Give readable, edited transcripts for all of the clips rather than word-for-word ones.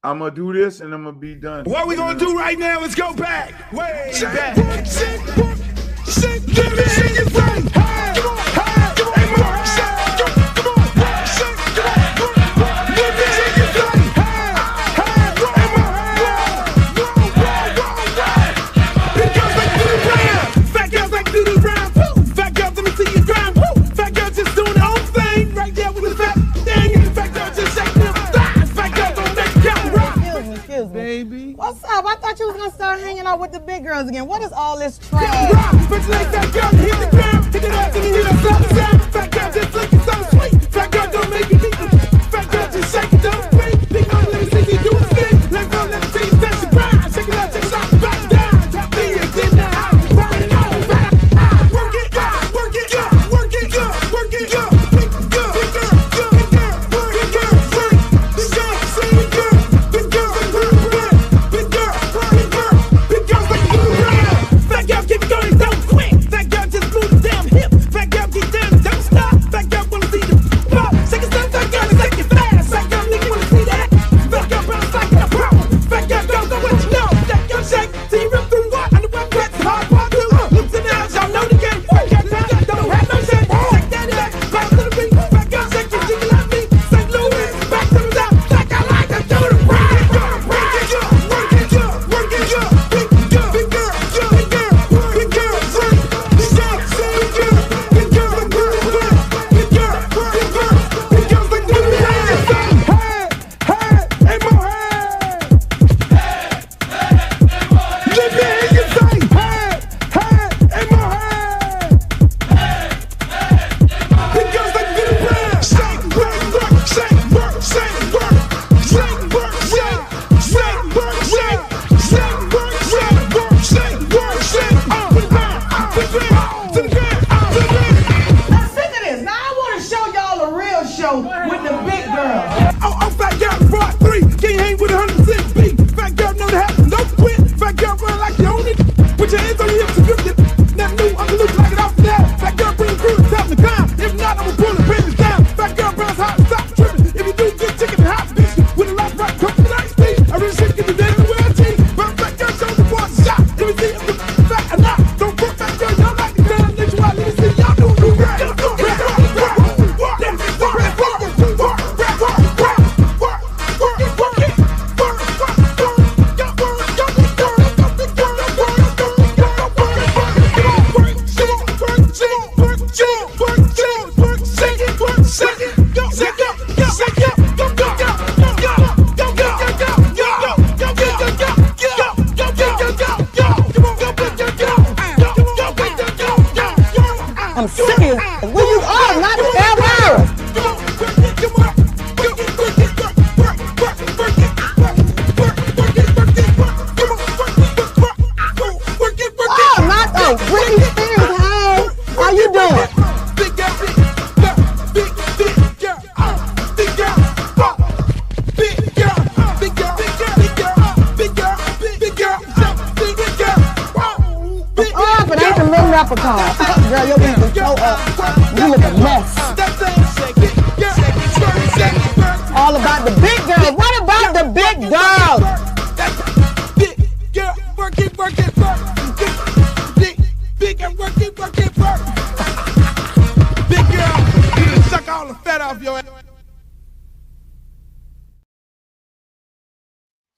I'm going to do this and I'm going to be done. What we going to do right now is go back. Way back. Baby. What's up? I thought you was gonna start hanging out with the big girls again. What is all this trash? I'm serious. Where you are, not ever. Oh, not the Britney Spears. Hey, how you doing? But ain't the little leprechaun. Girl, your beat is so up. You look a mess. All about the big girls. What about the big girls? Big girl, work it, work it, work. Big girl, work it, work it, work. Big girl, you can suck all the fat off your ass.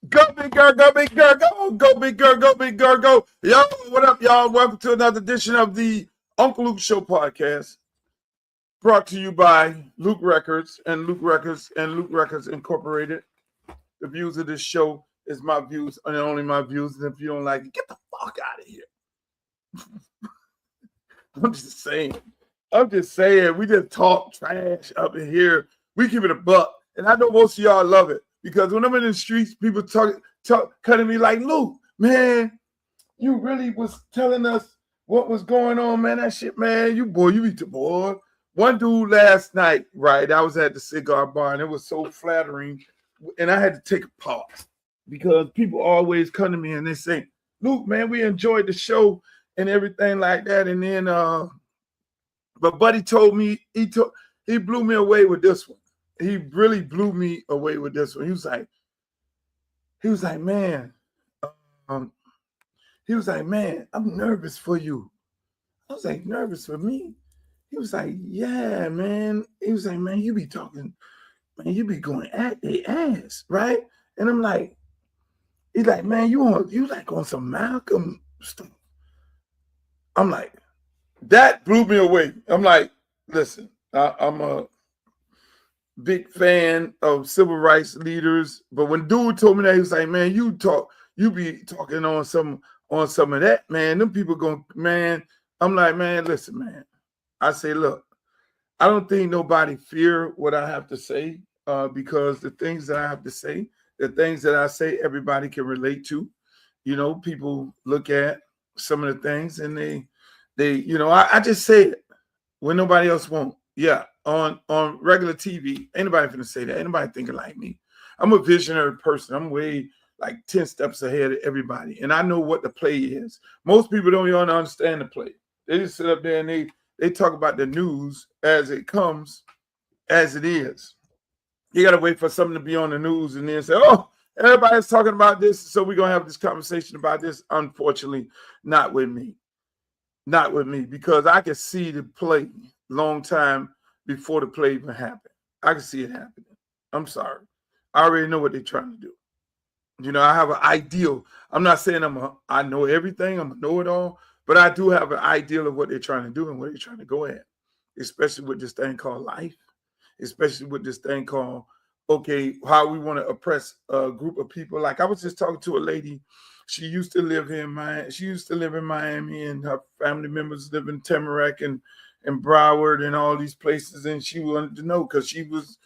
Go big girl, go big girl, go, go big girl, go big girl, go. Yo, what up, y'all? Welcome to another edition of the Uncle Luke Show podcast, brought to you by Luke Records and Luke Records Incorporated. The views of this show is my views and only my views. And if you don't like it, get the fuck out of here. I'm just saying. We just talk trash up in here. We keep it a buck. And I know most of y'all love it. Because when I'm in the streets, people cutting me like, Luke, man, you really was telling us what was going on, man. That shit, man, you beat the boy. One dude last night, right, I was at the cigar bar, and it was so flattering, and I had to take a pause because people always come to me and they say, Luke, man, we enjoyed the show and everything like that. And then, but Buddy told me, he blew me away with this one. He really blew me away with this one. He was like, He was like, man, um, I'm nervous for you. I was like, nervous for me? He was like, yeah, man. He was like, man, you be talking, man, you be going at their ass, right? And I'm like, he's like, man, you like on some Malcolm stuff. I'm like, that blew me away. I'm like, listen, I'm a big fan of civil rights leaders, but when dude told me that, he was like, man, you be talking on some of that, man. Them people going, man. I'm like, man, listen, man. I say, look, I don't think nobody fear what I have to say, because the things that I have to say, the things that I say, everybody can relate to. You know, people look at some of the things and they, I just say it when nobody else won't. Yeah, on regular TV, ain't nobody finna say that. Ain't nobody thinking like me. I'm a visionary person. I'm way like 10 steps ahead of everybody, and I know what the play is. Most people don't even understand the play. They just sit up there and they talk about the news as it comes, as it is. You got to wait for something to be on the news and then say, oh, everybody's talking about this, so we're going to have this conversation about this. Unfortunately, not with me. Not with me, because I can see the play long time before the play even happened. I can see it happening. I'm sorry. I already know what they're trying to do. You know, I have an ideal. I'm not saying I know everything, I'm a know-it-all, but I do have an ideal of what they're trying to do and what they're trying to go at, especially with this thing called life, especially with this thing called, okay, how we want to oppress a group of people. Like I was just talking to a lady. She used to live in Miami, and her family members live in Tamarack and Broward and all these places. And she wanted to know, because she was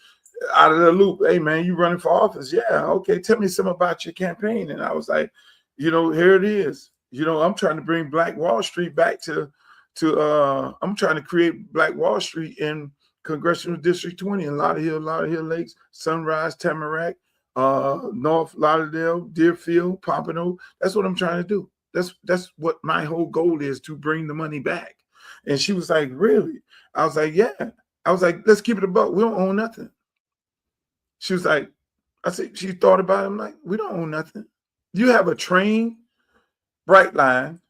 out of the loop. Hey, man, you running for office? Yeah. Okay. Tell me something about your campaign. And I was like, here it is. I'm trying to bring Black Wall Street back I'm trying to create Black Wall Street in Congressional District 20 in Lauderhill Lakes, Sunrise, Tamarack, North Lauderdale, Deerfield, Pompano. That's what I'm trying to do. That's what my whole goal is, to bring the money back. And she was like, really? I was like, yeah. I was like, let's keep it a buck. We don't own nothing. She was like, I said, she thought about it. I'm like, we don't own nothing. You have a train, bright line,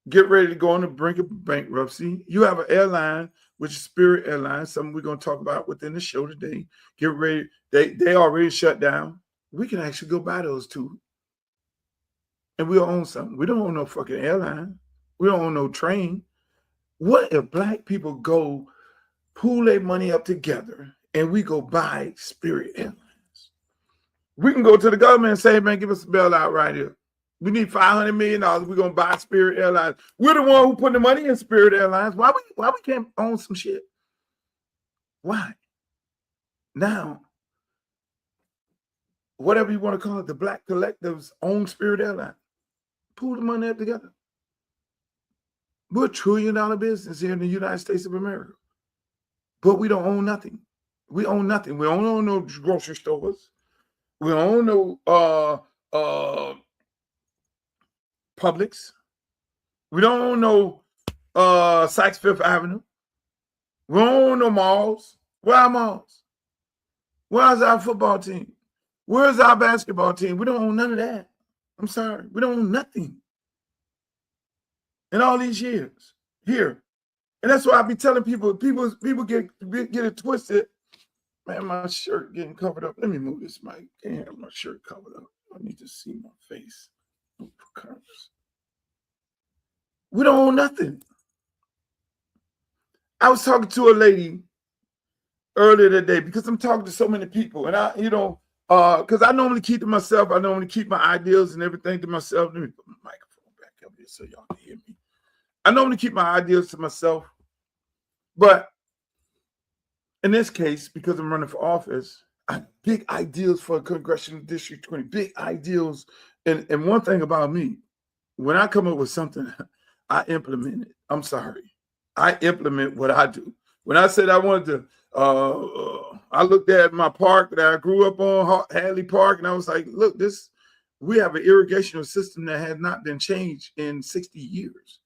get ready to go on the brink of bankruptcy. You have an airline, which is Spirit Airlines, something we're going to talk about within the show today. Get ready. They already shut down. We can actually go buy those two. And we'll own something. We don't own no fucking airline. We don't own no train. What if Black people go pool their money up together and we go buy Spirit Airlines? We can go to the government and say, man, give us a bailout right here. We need $500 million. We're going to buy Spirit Airlines. We're the one who put the money in Spirit Airlines. Why we can't own some shit? Why? Now, whatever you want to call it, the Black collectives own Spirit Airlines. Pool the money up together. We're $1 trillion business here in the United States of America. But we don't own nothing. We own nothing. We don't own no grocery stores. We don't own no Publix. We don't own no Saks Fifth Avenue. We don't own no malls. Where are malls? Where's our football team? Where's our basketball team? We don't own none of that. I'm sorry. We don't own nothing in all these years here. And that's why I be telling people get it twisted. Man, my shirt getting covered up. Let me move this mic. Can't have my shirt covered up. I need to see my face. We don't own nothing. I was talking to a lady earlier today, because I'm talking to so many people, and because I normally keep to myself. I normally keep my ideas and everything to myself. Let me put my microphone back up here so y'all can hear me. I normally keep my ideas to myself, but in this case, because I'm running for office, I have big ideals for Congressional District 20, big ideals. And one thing about me, when I come up with something, I implement it. I'm sorry. I implement what I do. When I said I wanted to, I looked at my park that I grew up on, Hadley Park, and I was like, look, we have an irrigation system that has not been changed in 60 years.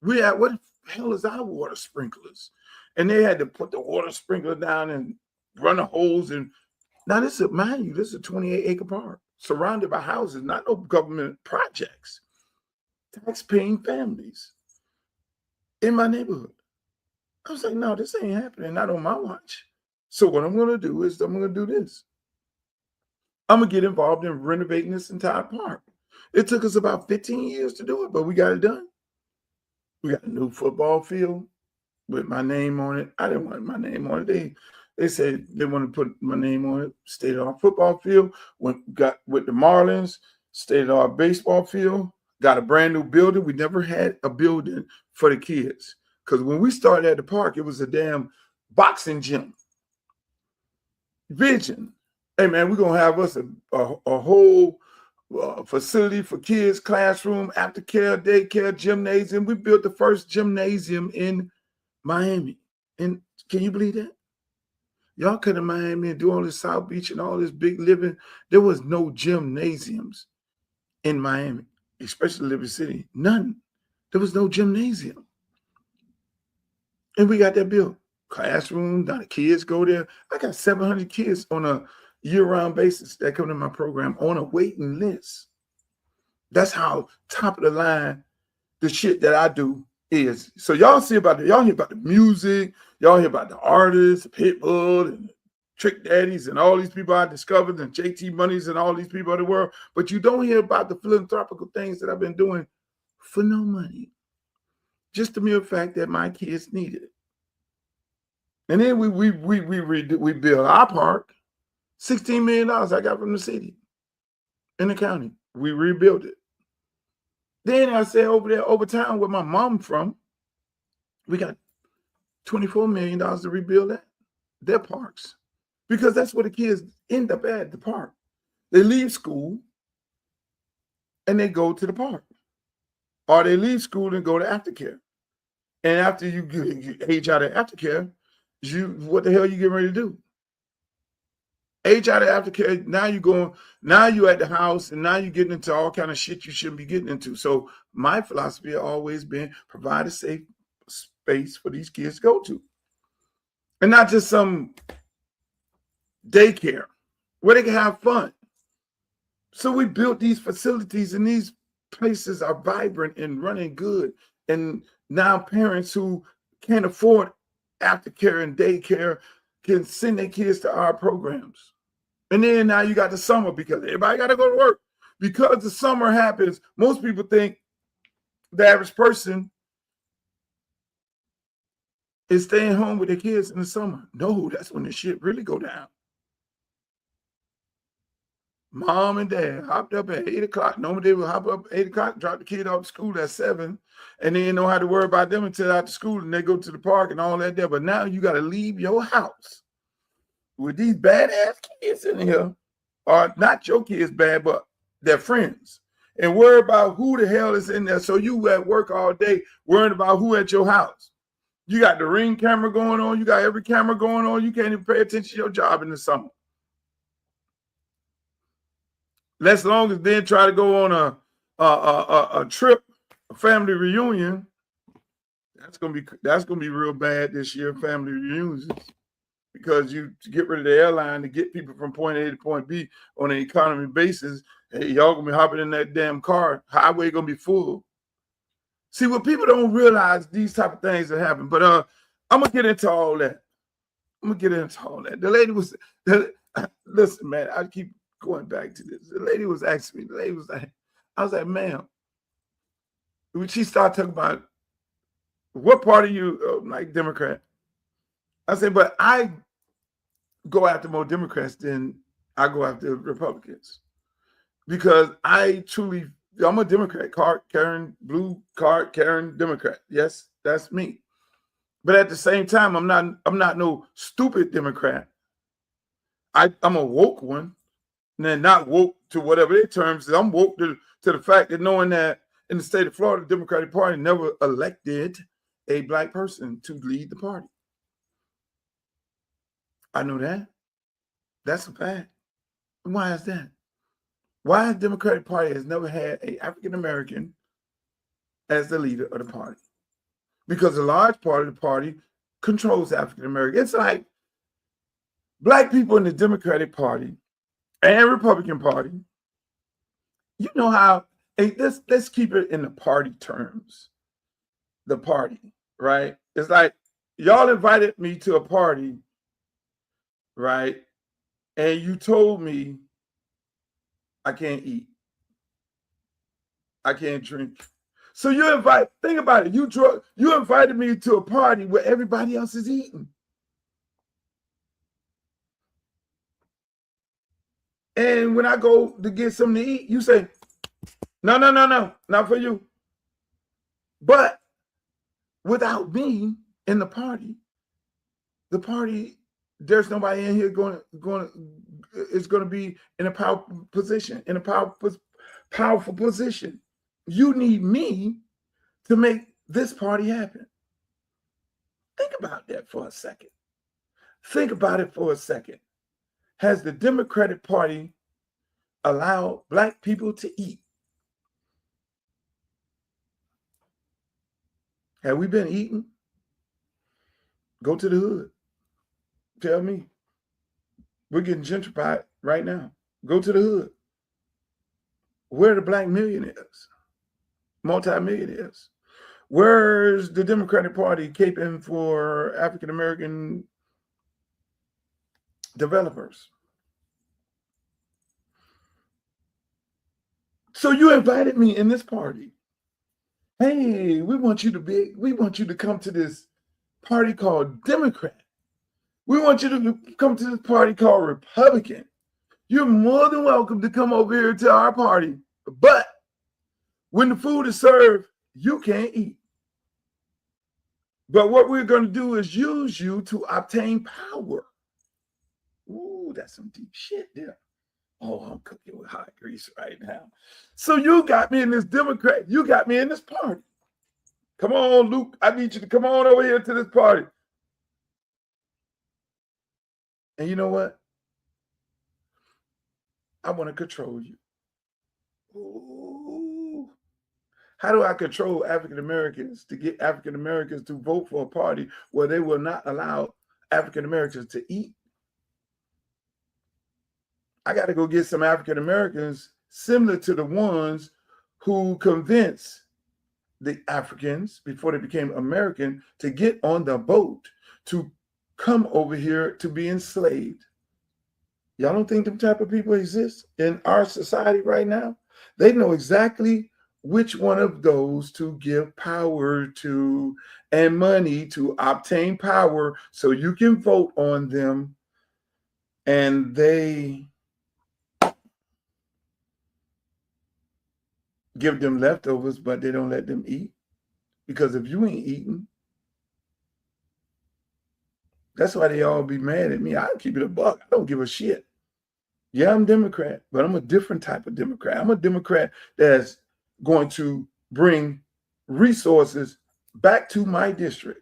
What the hell is our water sprinklers? And they had to put the water sprinkler down and run the hose. And now this is a 28-acre park. surrounded by houses, not no government projects, tax-paying families in my neighborhood. I was like, no, this ain't happening, not on my watch. So what I'm going to do is I'm going to do this. I'm going to get involved in renovating this entire park. It took us about 15 years to do it, but we got it done. We got a new football field with my name on it. I didn't want my name on it. They said they want to put my name on it. State-of-the-art football field. Got with the Marlins, state-of-the-art baseball field. Got a brand new building. We never had a building for the kids. Because when we started at the park, it was a damn boxing gym. Vision. Hey, man, we're going to have us a whole facility for kids, classroom, aftercare, daycare, gymnasium. We built the first gymnasium in Miami. And can you believe that? Y'all come to Miami and do all this South Beach and all this big living. There was no gymnasiums in Miami, especially Liberty City. None. There was no gymnasium. And we got that built. Classroom, now the kids go there. I got 700 kids on a year-round basis that come to my program on a waiting list. That's how top of the line the shit that I do is. So y'all hear about the music, y'all hear about the artists, Pitbull and Trick Daddies and all these people I discovered and JT Monies and all these people in the world, but you don't hear about the philanthropical things that I've been doing for no money. Just the mere fact that my kids need it. And then we build our park. $16 million I got from the city in the county. We rebuilt it. Then I said over there, over town where my mom from, we got $24 million to rebuild their parks. Because that's where the kids end up at, the park. They leave school and they go to the park. Or they leave school and go to aftercare. And after you age out of aftercare, what the hell you getting ready to do? Age out of aftercare, now you at the house, and now you're getting into all kind of shit you shouldn't be getting into. So my philosophy has always been provide a safe space for these kids to go to. And not just some daycare where they can have fun. So we built these facilities, and these places are vibrant and running good. And now parents who can't afford aftercare and daycare can send their kids to our programs. And then now you got the summer because everybody got to go to work. Because the summer happens, most people think the average person is staying home with their kids in the summer. No, that's when the shit really go down. Mom and dad hopped up at 8 o'clock. Normally they would hop up at 8 o'clock, drop the kid off to school at 7, and they didn't know how to worry about them until after school, and they go to the park and all that there. But now you got to leave your house with these badass kids in here, or not your kids bad, but their friends, and worry about who the hell is in there. So you at work all day worrying about who at your house. You got the Ring camera going on. You got every camera going on. You can't even pay attention to your job in the summer. Less long as then try to go on a trip, a family reunion. That's gonna be real bad this year, family reunions, because you get rid of the airline to get people from point A to point B on an economy basis. Hey, y'all gonna be hopping in that damn car. Highway gonna be full. See, what people don't realize, these type of things that happen. But I'm gonna get into all that. The lady was, listen, man, I keep going back to this. The lady was asking me, I was like, ma'am, when she started talking about what party you like, Democrat. I said, but I go after more Democrats than I go after Republicans. Because I'm a Democrat, card carrying, blue card carrying Democrat. Yes, that's me. But at the same time, I'm not no stupid Democrat. I'm a woke one. And then not woke to whatever their terms is. I'm woke to the fact that knowing that in the state of Florida, the Democratic Party never elected a black person to lead the party. I know that. That's a fact. Why is that? Why the Democratic Party has never had an African American as the leader of the party? Because a large part of the party controls African American. It's like black people in the Democratic Party and Republican Party You know how, hey, let's keep it in the party terms. The party, right? It's like y'all invited me to a party, right? And you told me I can't eat. I can't drink. So think about it. You invited me to a party where everybody else is eating. And when I go to get something to eat, you say, no, not for you. But without me in the party, there's nobody in here is going to be in a powerful position, powerful position. You need me to make this party happen. Think about that for a second. Think about it for a second. Has the Democratic Party allowed Black people to eat? Have we been eating? Go to the hood. Tell me. We're getting gentrified right now. Go to the hood. Where are the Black millionaires? Multi-millionaires? Where's the Democratic Party caping for African-American developers? So you invited me in this party. Hey, we want you to come to this party called Democrat. We want you to come to this party called Republican. You're more than welcome to come over here to our party. But when the food is served, you can't eat. But what we're going to do is use you to obtain power. Ooh, that's some deep shit there. Oh, I'm cooking with hot grease right now. So you got me in this Democrat. You got me in this party. Come on, Luke. I need you to come on over here to this party. And you know what? I want to control you. Ooh. How do I control African Americans to get African Americans to vote for a party where they will not allow African Americans to eat? I got to go get some African Americans similar to the ones who convinced the Africans before they became American to get on the boat to come over here to be enslaved. Y'all don't think them type of people exist in our society right now? They know exactly which one of those to give power to and money to obtain power so you can vote on them. And they give them leftovers, but they don't let them eat. Because if you ain't eating, that's why they all be mad at me. I'll keep it a buck. I don't give a shit. Yeah, I'm Democrat, but I'm a different type of Democrat. I'm a Democrat that's going to bring resources back to my district.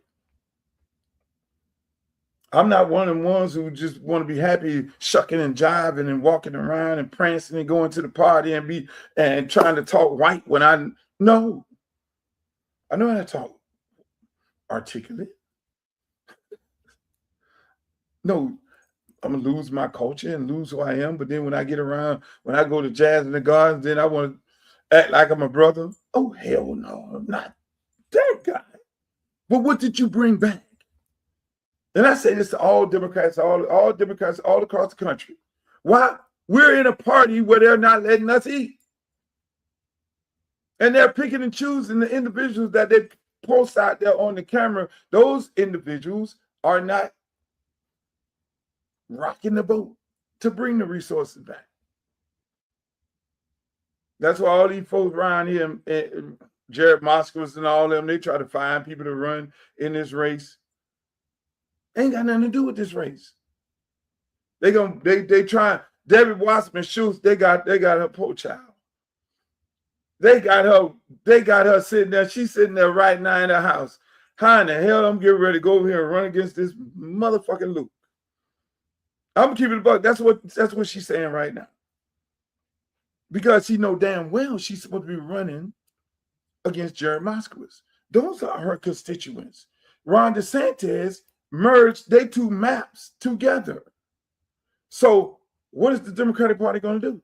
I'm not one of the ones who just want to be happy shucking and jiving and walking around and prancing and going to the party and trying to talk white when I know how to talk articulate. No, I'm gonna lose my culture and lose who I am. But then when I get around, when I go to Jazz in the Gardens, then I want to act like I'm a brother. Oh, hell no, I'm not that guy. But what did you bring back? And I say this to all Democrats, all Democrats all across the country. Why? We're in a party where they're not letting us eat. And they're picking and choosing the individuals that they post out there on the camera. Those individuals are not rocking the boat to bring the resources back. That's why all these folks around here, and Jared Moskowitz and all of them, they try to find people to run in this race. Ain't got nothing to do with this race. They try. Debbie Wasserman Schultz, they got her poor child. They got her sitting there. She's sitting there right now in her house. How in the hell I'm getting ready to go over here and run against this motherfucking Luke? I'm keeping it buck. That's what she's saying right now. Because she know damn well she's supposed to be running against Jared Moskowitz. Those are her constituents. Ron DeSantis merged their two maps together. So what is the Democratic Party going to do?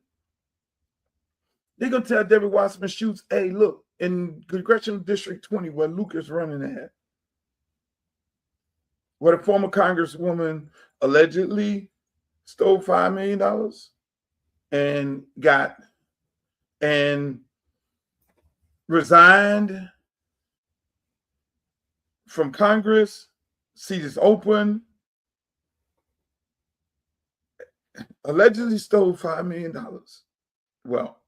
They're going to tell Debbie Wasserman Schultz, hey, look, in Congressional District 20, where Luke is running at, where the former Congresswoman allegedly stole $5 million and resigned from Congress, seat is open, allegedly stole $5 million. Well,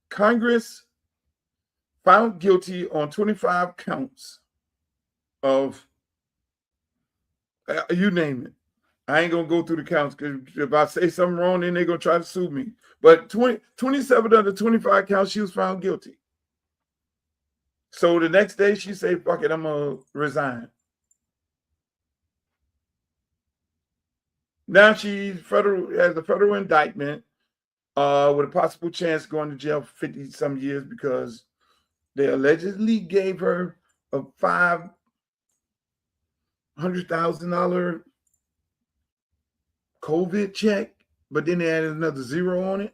Congress found guilty on 25 counts of, you name it. I ain't going to go through the counts because if I say something wrong, then they're going to try to sue me. But 27 of the 25 counts, she was found guilty. So the next day she said, fuck it, I'm going to resign. Now she has a federal indictment with a possible chance of going to jail for 50 some years because they allegedly gave her a $500,000 COVID check, but then they added another zero on it.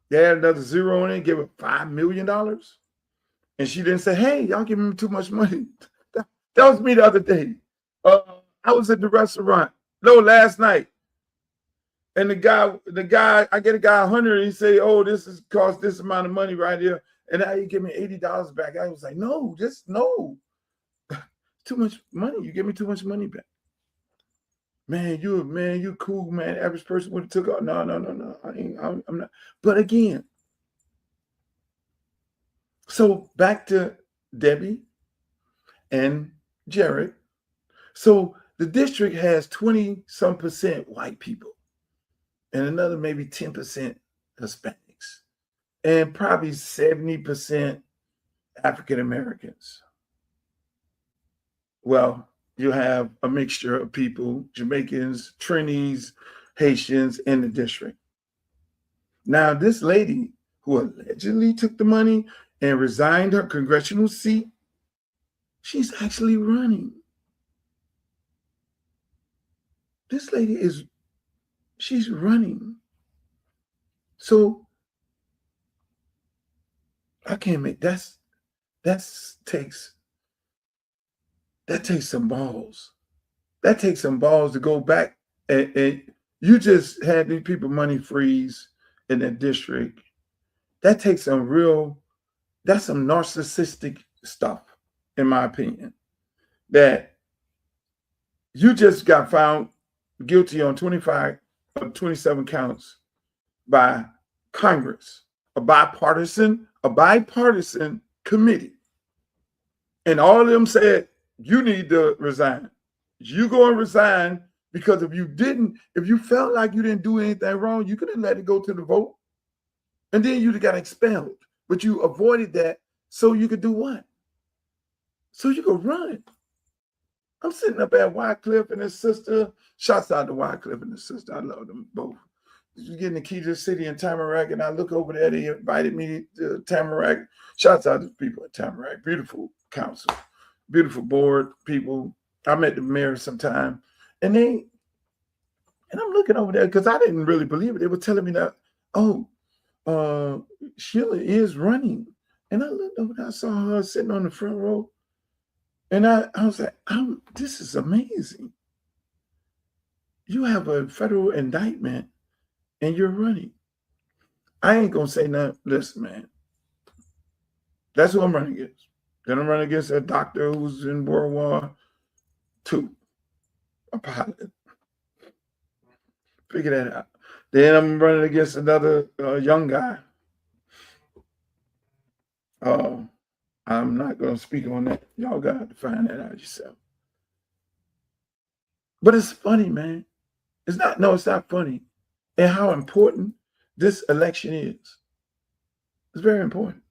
They added another zero on it, gave her $5 million. And she didn't say, hey, y'all giving me too much money. That was me the other day. I was at the restaurant, last night. And the guy, I get a guy 100, and he say, oh, this is cost this amount of money right here. And now you give me $80 back. I was like, no. Too much money. You give me too much money back. Man, you cool, man. Average person would have took off. No. I'm not. But again, so back to Debbie and Jared. So the district has 20-some% white people and another maybe 10% Hispanics and probably 70% African Americans. Well, you have a mixture of people, Jamaicans, Trinis, Haitians in the district. Now, this lady who allegedly took the money and resigned her congressional seat, she's actually running. This lady she's running. So I can't make that takes some balls. That takes some balls to go back and you just had these people money freeze in the district. That takes that's some narcissistic stuff, in my opinion. That you just got found guilty on 25 or 27 counts by Congress, a bipartisan committee. And all of them said, you need to resign. You go and resign because if you felt like you didn't do anything wrong, you could have let it go to the vote. And then you'd have got expelled. But you avoided that so you could do what? So you could run. I'm sitting up at Wycliffe and his sister. Shouts out to Wycliffe and his sister. I love them both. Getting the key to the city in Tamarack, and I look over there. They invited me to Tamarack. Shouts out to the people at Tamarack. Beautiful council, beautiful board people. I met the mayor sometime, and I'm looking over there because I didn't really believe it. They were telling me that, Sheila is running, and I looked over there. I saw her sitting on the front row. And I was like, this is amazing. You have a federal indictment and you're running. I ain't going to say nothing. Listen, man. That's who I'm running against. Then I'm running against a doctor who's in World War II, a pilot. Figure that out. Then I'm running against another young guy. I'm not going to speak on that. Y'all got to find that out yourself. But it's funny, man. It's not funny. And how important this election is. It's very important.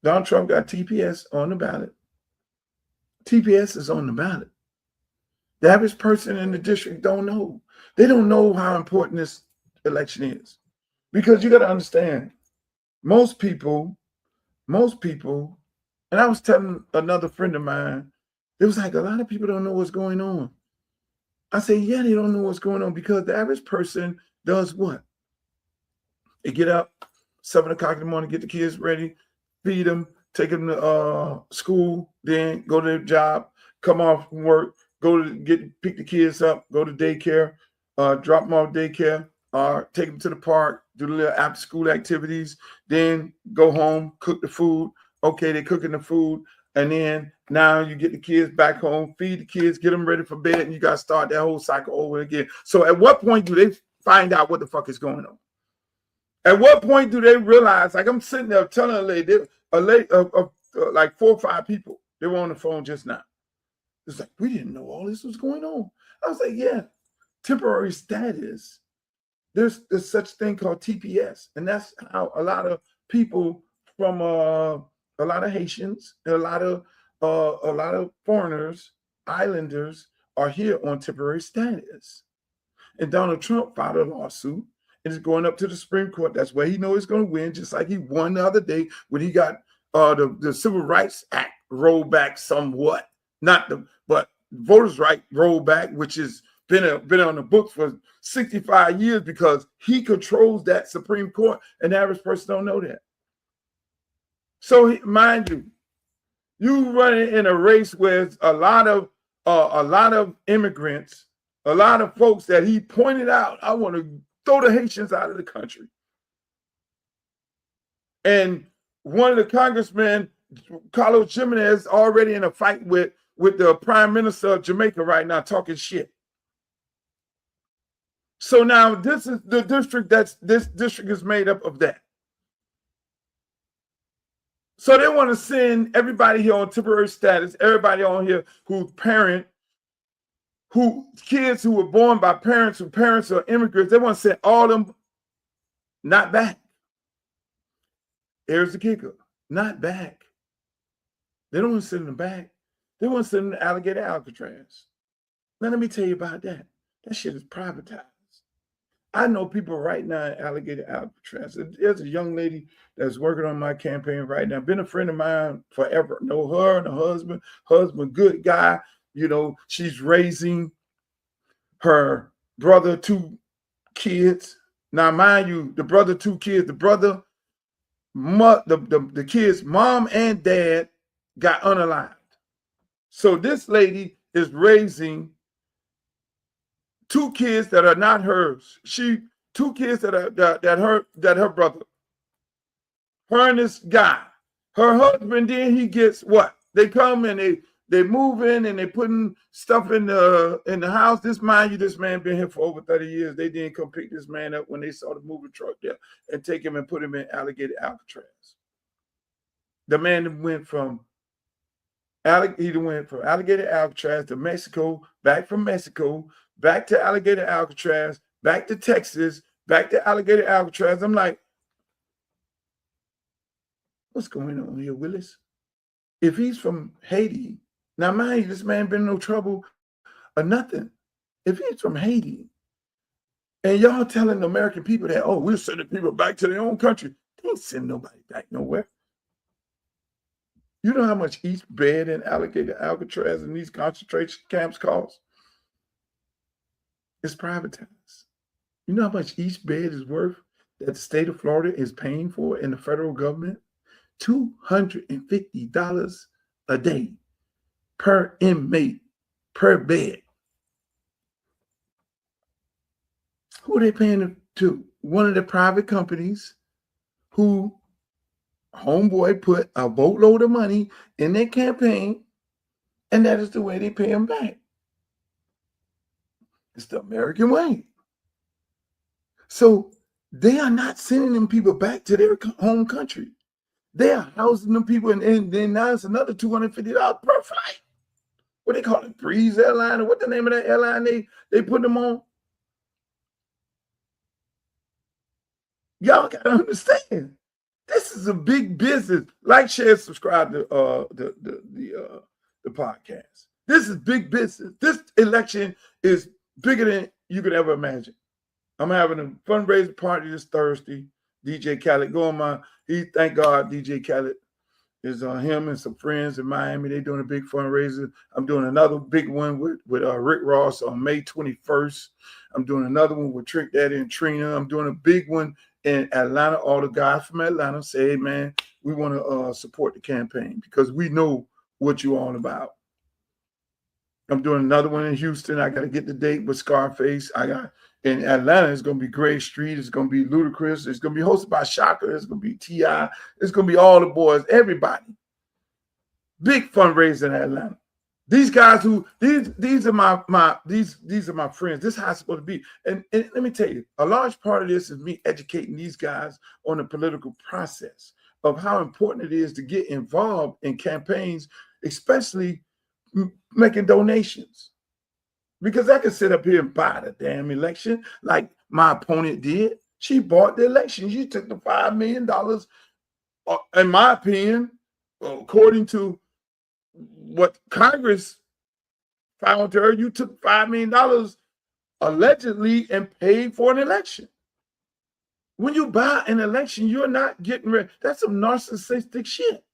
Donald Trump got TPS on the ballot. TPS is on the ballot. The average person in the district don't know. They don't know how important this election is. Because you got to understand, most people, and I was telling another friend of mine, it was like a lot of people don't know what's going on. I say, yeah, they don't know what's going on because the average person does what? They get up 7 o'clock in the morning, get the kids ready, feed them, take them to school, then go to their job, come off from work, pick the kids up, go to daycare, drop them off daycare, take them to the park, do the little after school activities, then go home, cook the food. Okay, they're cooking the food. And then now you get the kids back home, feed the kids, get them ready for bed, and you got to start that whole cycle over again. So at what point do they find out what the fuck is going on? At what point do they realize, like I'm sitting there telling a lady, like 4 or 5 people, they were on the phone just now. It's like, we didn't know all this was going on. I was like, yeah, temporary status. There's such thing called TPS. And that's how a lot of people from a lot of Haitians, a lot of foreigners, islanders are here on temporary status. And Donald Trump filed a lawsuit and it's going up to the Supreme Court. That's where he knows he's going to win, just like he won the other day when he got the Civil Rights Act rolled back somewhat. But voters' right rolled back, which has been on the books for 65 years because he controls that Supreme Court, and the average person don't know that. So mind you, you running in a race with a lot of immigrants, a lot of folks that he pointed out. I want to throw the Haitians out of the country. And one of the congressmen, Carlos Jimenez, already in a fight with the prime minister of Jamaica right now, talking shit. So now this is the district this district is made up of that. So they want to send everybody here on temporary status, everybody on here kids who were born by parents whose parents are immigrants, they want to send all them not back. Here's the kicker, not back. They don't want to send them back. They want to send them to Alligator Alcatraz. Now let me tell you about that. That shit is privatized. I know people right now in Alligator Alcatraz. There's a young lady that's working on my campaign right now. Been a friend of mine forever. Know her and her husband, good guy. You know, she's raising her brother 2 kids. Now, mind you, the brother 2 kids, the kids' mom and dad got unalived. So this lady is raising 2 kids that are not hers. 2 kids that her brother. Her and this guy. Her husband, then he gets what? They come and they move in and they putting stuff in the house. This man been here for over 30 years. They didn't come pick this man up when they saw the moving truck there and take him and put him in Alligator Alcatraz. The man went from Alligator Alcatraz to Mexico, back from Mexico, back to Alligator Alcatraz, back to Texas, back to Alligator Alcatraz. I'm like, what's going on here, Willis? If he's from Haiti, now mind you, this man been in no trouble or nothing. If he's from Haiti, and y'all telling the American people that, oh, we're sending people back to their own country, they ain't sending nobody back nowhere. You know how much each bed in Alligator Alcatraz and these concentration camps cost? It's privatized. You know how much each bed is worth that the state of Florida is paying for in the federal government? $250 a day per inmate, per bed. Who are they paying to? One of the private companies who homeboy put a boatload of money in their campaign, and that is the way they pay them back. It's the American way. So they are not sending them people back to their home country. They are housing them people, and then now it's another $250 per flight. What they call it, Breeze Airline, or what the name of that airline they put them on? Y'all gotta understand. This is a big business. Like, share, subscribe to the podcast. This is big business. This election is bigger than you could ever imagine. I'm having a fundraiser party this Thursday. DJ Khaled, thank God DJ Khaled It's him and some friends in Miami. They're doing a big fundraiser. I'm doing another big one with Rick Ross on May 21st. I'm doing another one with Trick Daddy and Trina. I'm doing a big one in Atlanta. All the guys from Atlanta say, hey, man, we want to support the campaign because we know what you're all about. I'm doing another one in Houston. I got to get the date with Scarface. In Atlanta, it's going to be Gray Street. It's going to be Ludacris. It's going to be hosted by Shaka. It's going to be T.I. It's going to be all the boys, everybody. Big fundraiser in Atlanta. These guys these are my friends. This is how it's supposed to be. And let me tell you, a large part of this is me educating these guys on the political process of how important it is to get involved in campaigns, especially making donations. Because I could sit up here and buy the damn election like my opponent did. She bought the election. She took the $5 million, in my opinion, according to what Congress found her, you took $5 million allegedly and paid for an election. When you buy an election, you're not getting rid. That's some narcissistic shit.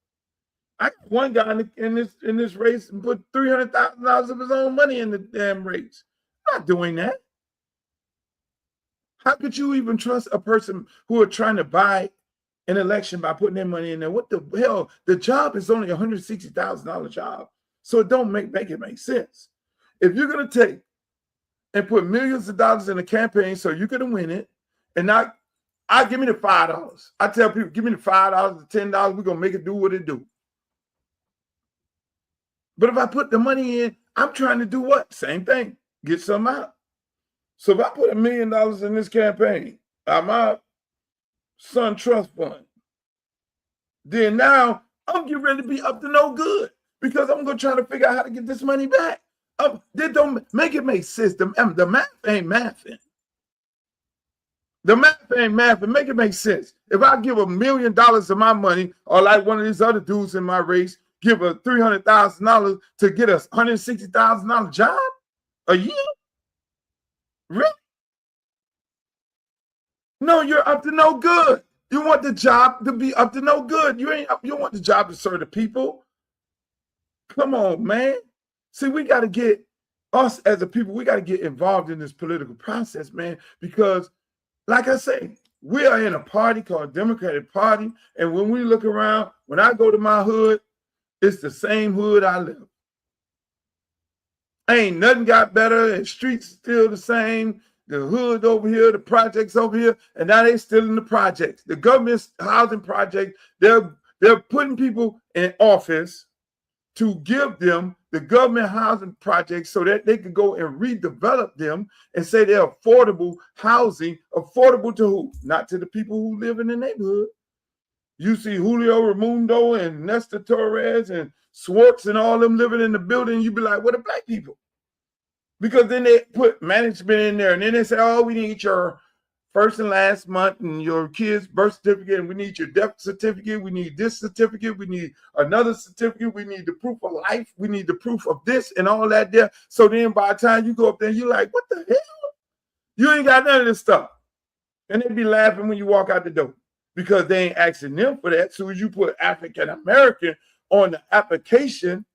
I got one guy in this race and put $300,000 of his own money in the damn race. I'm not doing that. How could you even trust a person who are trying to buy an election by putting their money in there? What the hell? The job is only $160,000 job, so it don't make it make sense. If you're gonna take and put millions of dollars in a campaign so you're gonna win it, and I give me the $5. I tell people, give me the $5, the $10. We're gonna make it do what it do. But if I put the money in, I'm trying to do what? Same thing. Get some out. So if I put $1 million in this campaign, my son trust fund, then now I'm getting ready to be up to no good because I'm going to try to figure out how to get this money back. They don't make it make sense. The math ain't mathing. The math ain't mathing. Make it make sense. If I give $1 million of my money, or like one of these other dudes in my race, give a $300,000 to get a $160,000 job a year? Really? No, you're up to no good. You want the job to be up to no good. You want the job to serve the people. Come on, man. See, we got to get us as a people, we got to get involved in this political process, man, because like I say, we are in a party called Democratic Party. And when we look around, when I go to my hood, it's the same hood I live. Ain't nothing got better, and streets still the same. The hood over here, the projects over here, and now they still in the projects. The government's housing project, they're putting people in office to give them the government housing projects so that they could go and redevelop them and say they're affordable housing. Affordable to who? Not to the people who live in the neighborhood. You see Julio Raimundo and Nestor Torres and Swartz and all them living in the building, you be like, what are black people? Because then they put management in there and then they say, oh, we need your first and last month and your kid's birth certificate, and we need your death certificate, we need this certificate, we need another certificate, we need the proof of life, we need the proof of this and all that there. So then by the time you go up there, you're like, what the hell? You ain't got none of this stuff. And they be laughing when you walk out the door, because they ain't asking them for that. So as you put African American on the application,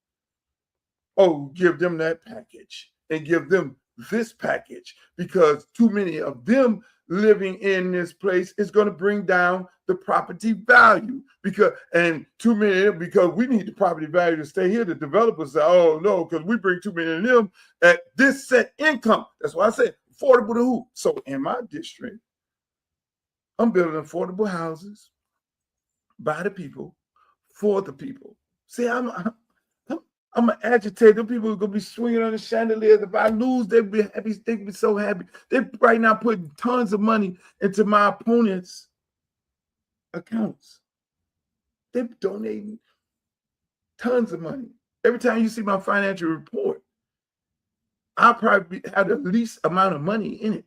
oh, give them that package and give them this package, because too many of them living in this place is going to bring down the property value, because we need the property value to stay here. The developers say, oh no, because we bring too many of them at this set income. That's why I say affordable to who? So in my district, I'm building affordable houses by the people, for the people. See, I'm an agitator. Them people are going to be swinging on the chandeliers. If I lose, they'll be happy. They'll be so happy. They're right now putting tons of money into my opponent's accounts. They're donating tons of money. Every time you see my financial report, I'll probably have the least amount of money in it.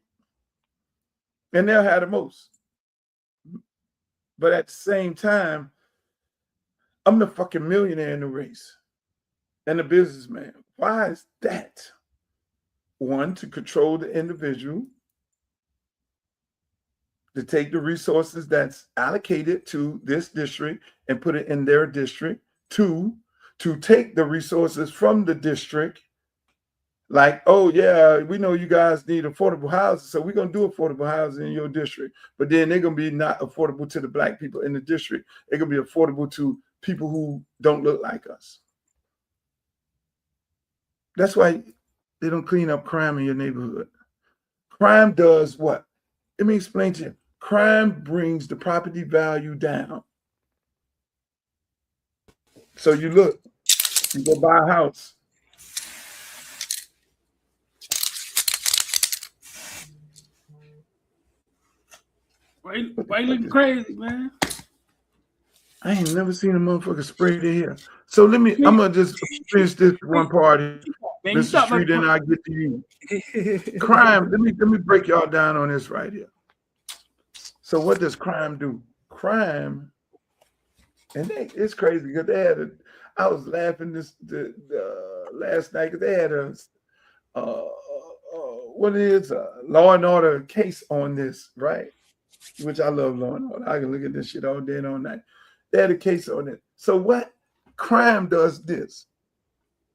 And they'll have the most. But at the same time, I'm the fucking millionaire in the race and the businessman. Why is that? One, to control the individual, to take the resources that's allocated to this district and put it in their district. Two, to take the resources from the district. Like, oh yeah, we know you guys need affordable houses, so we're gonna do affordable housing in your district. But then they're gonna be not affordable to the black people in the district. They're gonna be affordable to people who don't look like us. That's why they don't clean up crime in your neighborhood. Crime does what? Let me explain to you. Crime brings the property value down. So you look, you go buy a house. Why you looking crazy, man? I ain't never seen a motherfucker spray their hair. So I'm gonna just finish this one party, Mr. Street, and I get to you. Crime. Let me break y'all down on this right here. So what does crime do? Crime, and it's crazy because they had I was laughing last night because they had what is a Law and Order case on this, right? Which I love Law and Order. I can look at this shit all day and all night. They had a case on it. So what crime does this?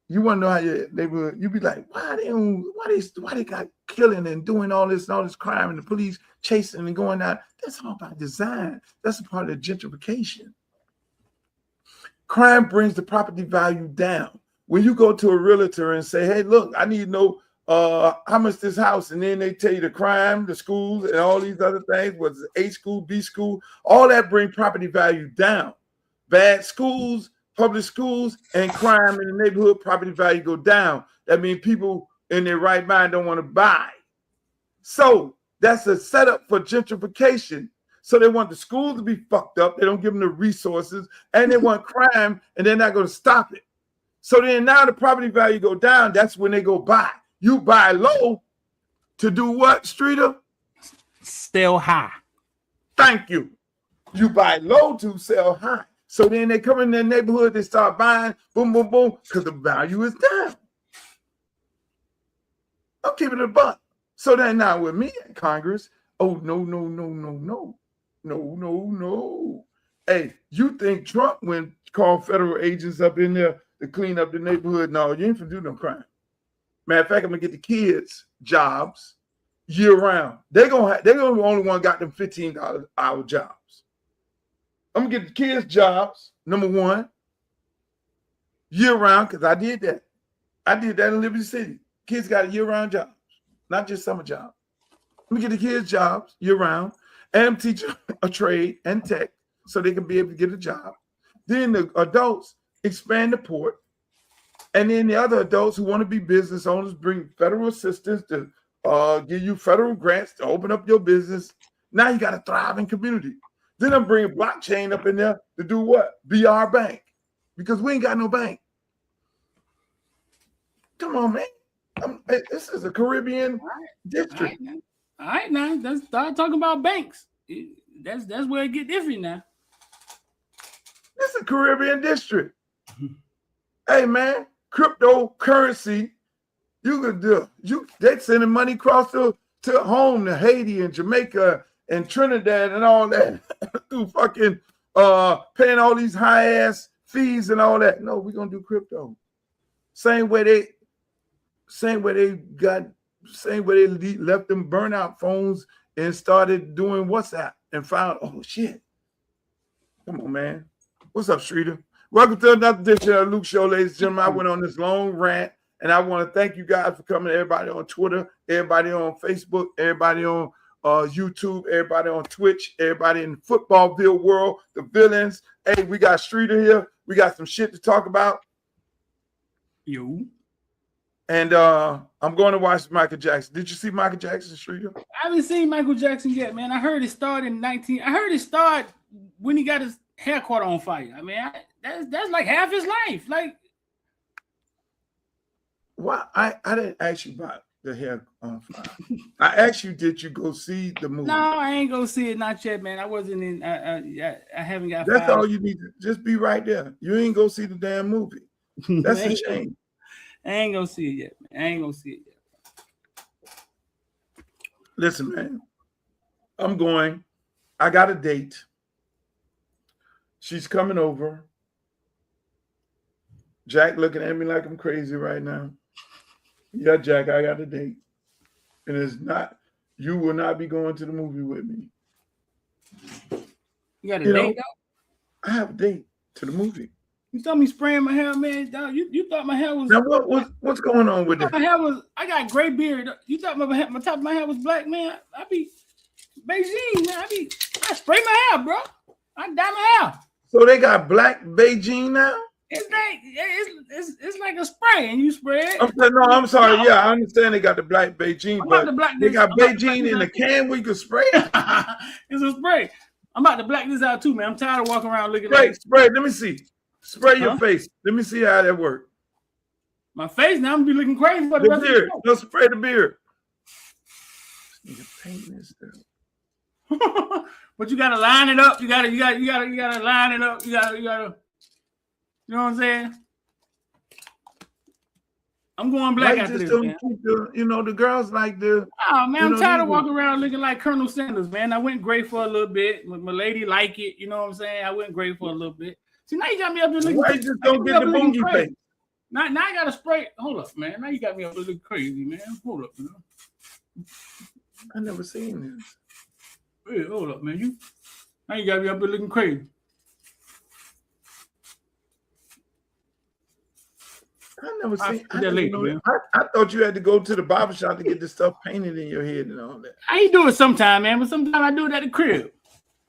You want to know how your neighborhood? You be like, why they got killing and doing all this crime and the police chasing and going out? That's all by design. That's a part of gentrification. Crime brings the property value down. When you go to a realtor and say, hey, look, I need to know how much this house, and then they tell you the crime, the schools, and all these other things, whether it's A school, B school, all that bring property value down. Bad schools, public schools, and crime in the neighborhood, property value go down. That means people in their right mind don't want to buy. So that's a setup for gentrification. So they want the schools to be fucked up. They don't give them the resources, and they want crime, and they're not going to stop it. So then now the property value go down. That's when they go buy. You buy low to do what, Streeter? Sell high. Thank you. You buy low to sell high. So then they come in their neighborhood, they start buying, boom, boom, boom, because the value is down. I'm keeping it a buck. So then now with me in Congress, oh, no. Hey, you think Trump went call federal agents up in there to clean up the neighborhood? No, you ain't finna do no crime. Matter of fact, I'm gonna get the kids jobs year round. They're gonna be the only one got them $15 an hour jobs. I'm gonna get the kids jobs, number one, year round, because I did that. I did that in Liberty City. Kids got year round jobs, not just summer jobs. Let me get the kids jobs year round and teach a trade and tech so they can be able to get a job. Then the adults expand the port. And then the other adults who want to be business owners bring federal assistance to give you federal grants to open up your business. Now you got a thriving community. Then I'm bringing blockchain up in there to do what? Be our bank. Because we ain't got no bank. Come on, man. This is a Caribbean district. All right, now let's start talking about banks. That's where it get different now. This is a Caribbean district. Hey, man. Cryptocurrency, you could do. They sending money across to home to Haiti and Jamaica and Trinidad and all that through fucking paying all these high ass fees and all that. No, we're gonna do crypto. Same way they left them burnout phones and started doing WhatsApp and found, oh shit. Come on, man. What's up, Streeter? Welcome to another edition of Luke Show, ladies and gentlemen. I went on this long rant, and I want to thank you guys for coming. Everybody on Twitter, everybody on Facebook, everybody on YouTube, everybody on Twitch, everybody in the footballville world, the villains. Hey, we got Streeter here. We got some shit to talk about. You. And I'm going to watch Michael Jackson. Did you see Michael Jackson, Streeter? I haven't seen Michael Jackson yet, man. I heard it start when he got his hair caught on fire. I mean, that's like half his life. Like, well, I didn't ask you about the hair on fire. I asked you, did you go see the movie? No, I ain't go see it, not yet, man. I wasn't in. I haven't got. That's all you need to just be right there. You ain't go see the damn movie. That's a shame. I ain't gonna see it yet, man. Listen, man. I'm going. I got a date. She's coming over. Jack looking at me like I'm crazy right now. Yeah, Jack, I got a date. And it's not, you will not be going to the movie with me. You got a date, though? I have a date to the movie. You thought me spraying my hair, man? Dog, you thought my hair was... Now, what's going on with that? My hair was... I got gray beard. You thought my top of my hair was black, man? I be... Beijing, man. I spray my hair, bro. I dye my hair. So they got black Beijing now? It's like a spray, and you spray it. I'm sorry. Yeah, I understand they got the black Beijing, but they got Beijing in the can where you can spray it. It's a spray. I'm about to black this out too, man. I'm tired of walking around looking spray. Let me see. Spray your face. Let me see how that works. My face now, I'm gonna be looking crazy for the rest beard. of the Let's spray the beard. Painting this stuff. But you gotta line it up. You gotta line it up. You gotta. You know what I'm saying? I'm going black after this, man. The girls like the... Oh, man, I'm tired of walking around looking like Colonel Sanders, man. I went gray for a little bit. My lady like it. You know what I'm saying? I went gray for a little bit. See, now you got me up there looking... Why you just don't get the bongy face? Now I got to spray... Hold up, man. Now you got me up there looking crazy, man. Hold up, man. I never seen this. Hey, hold up, man. Now you got me up there looking crazy. I never seen. I thought you had to go to the barbershop to get this stuff painted in your head and all that. I do it sometime, man, but sometimes I do it at the crib.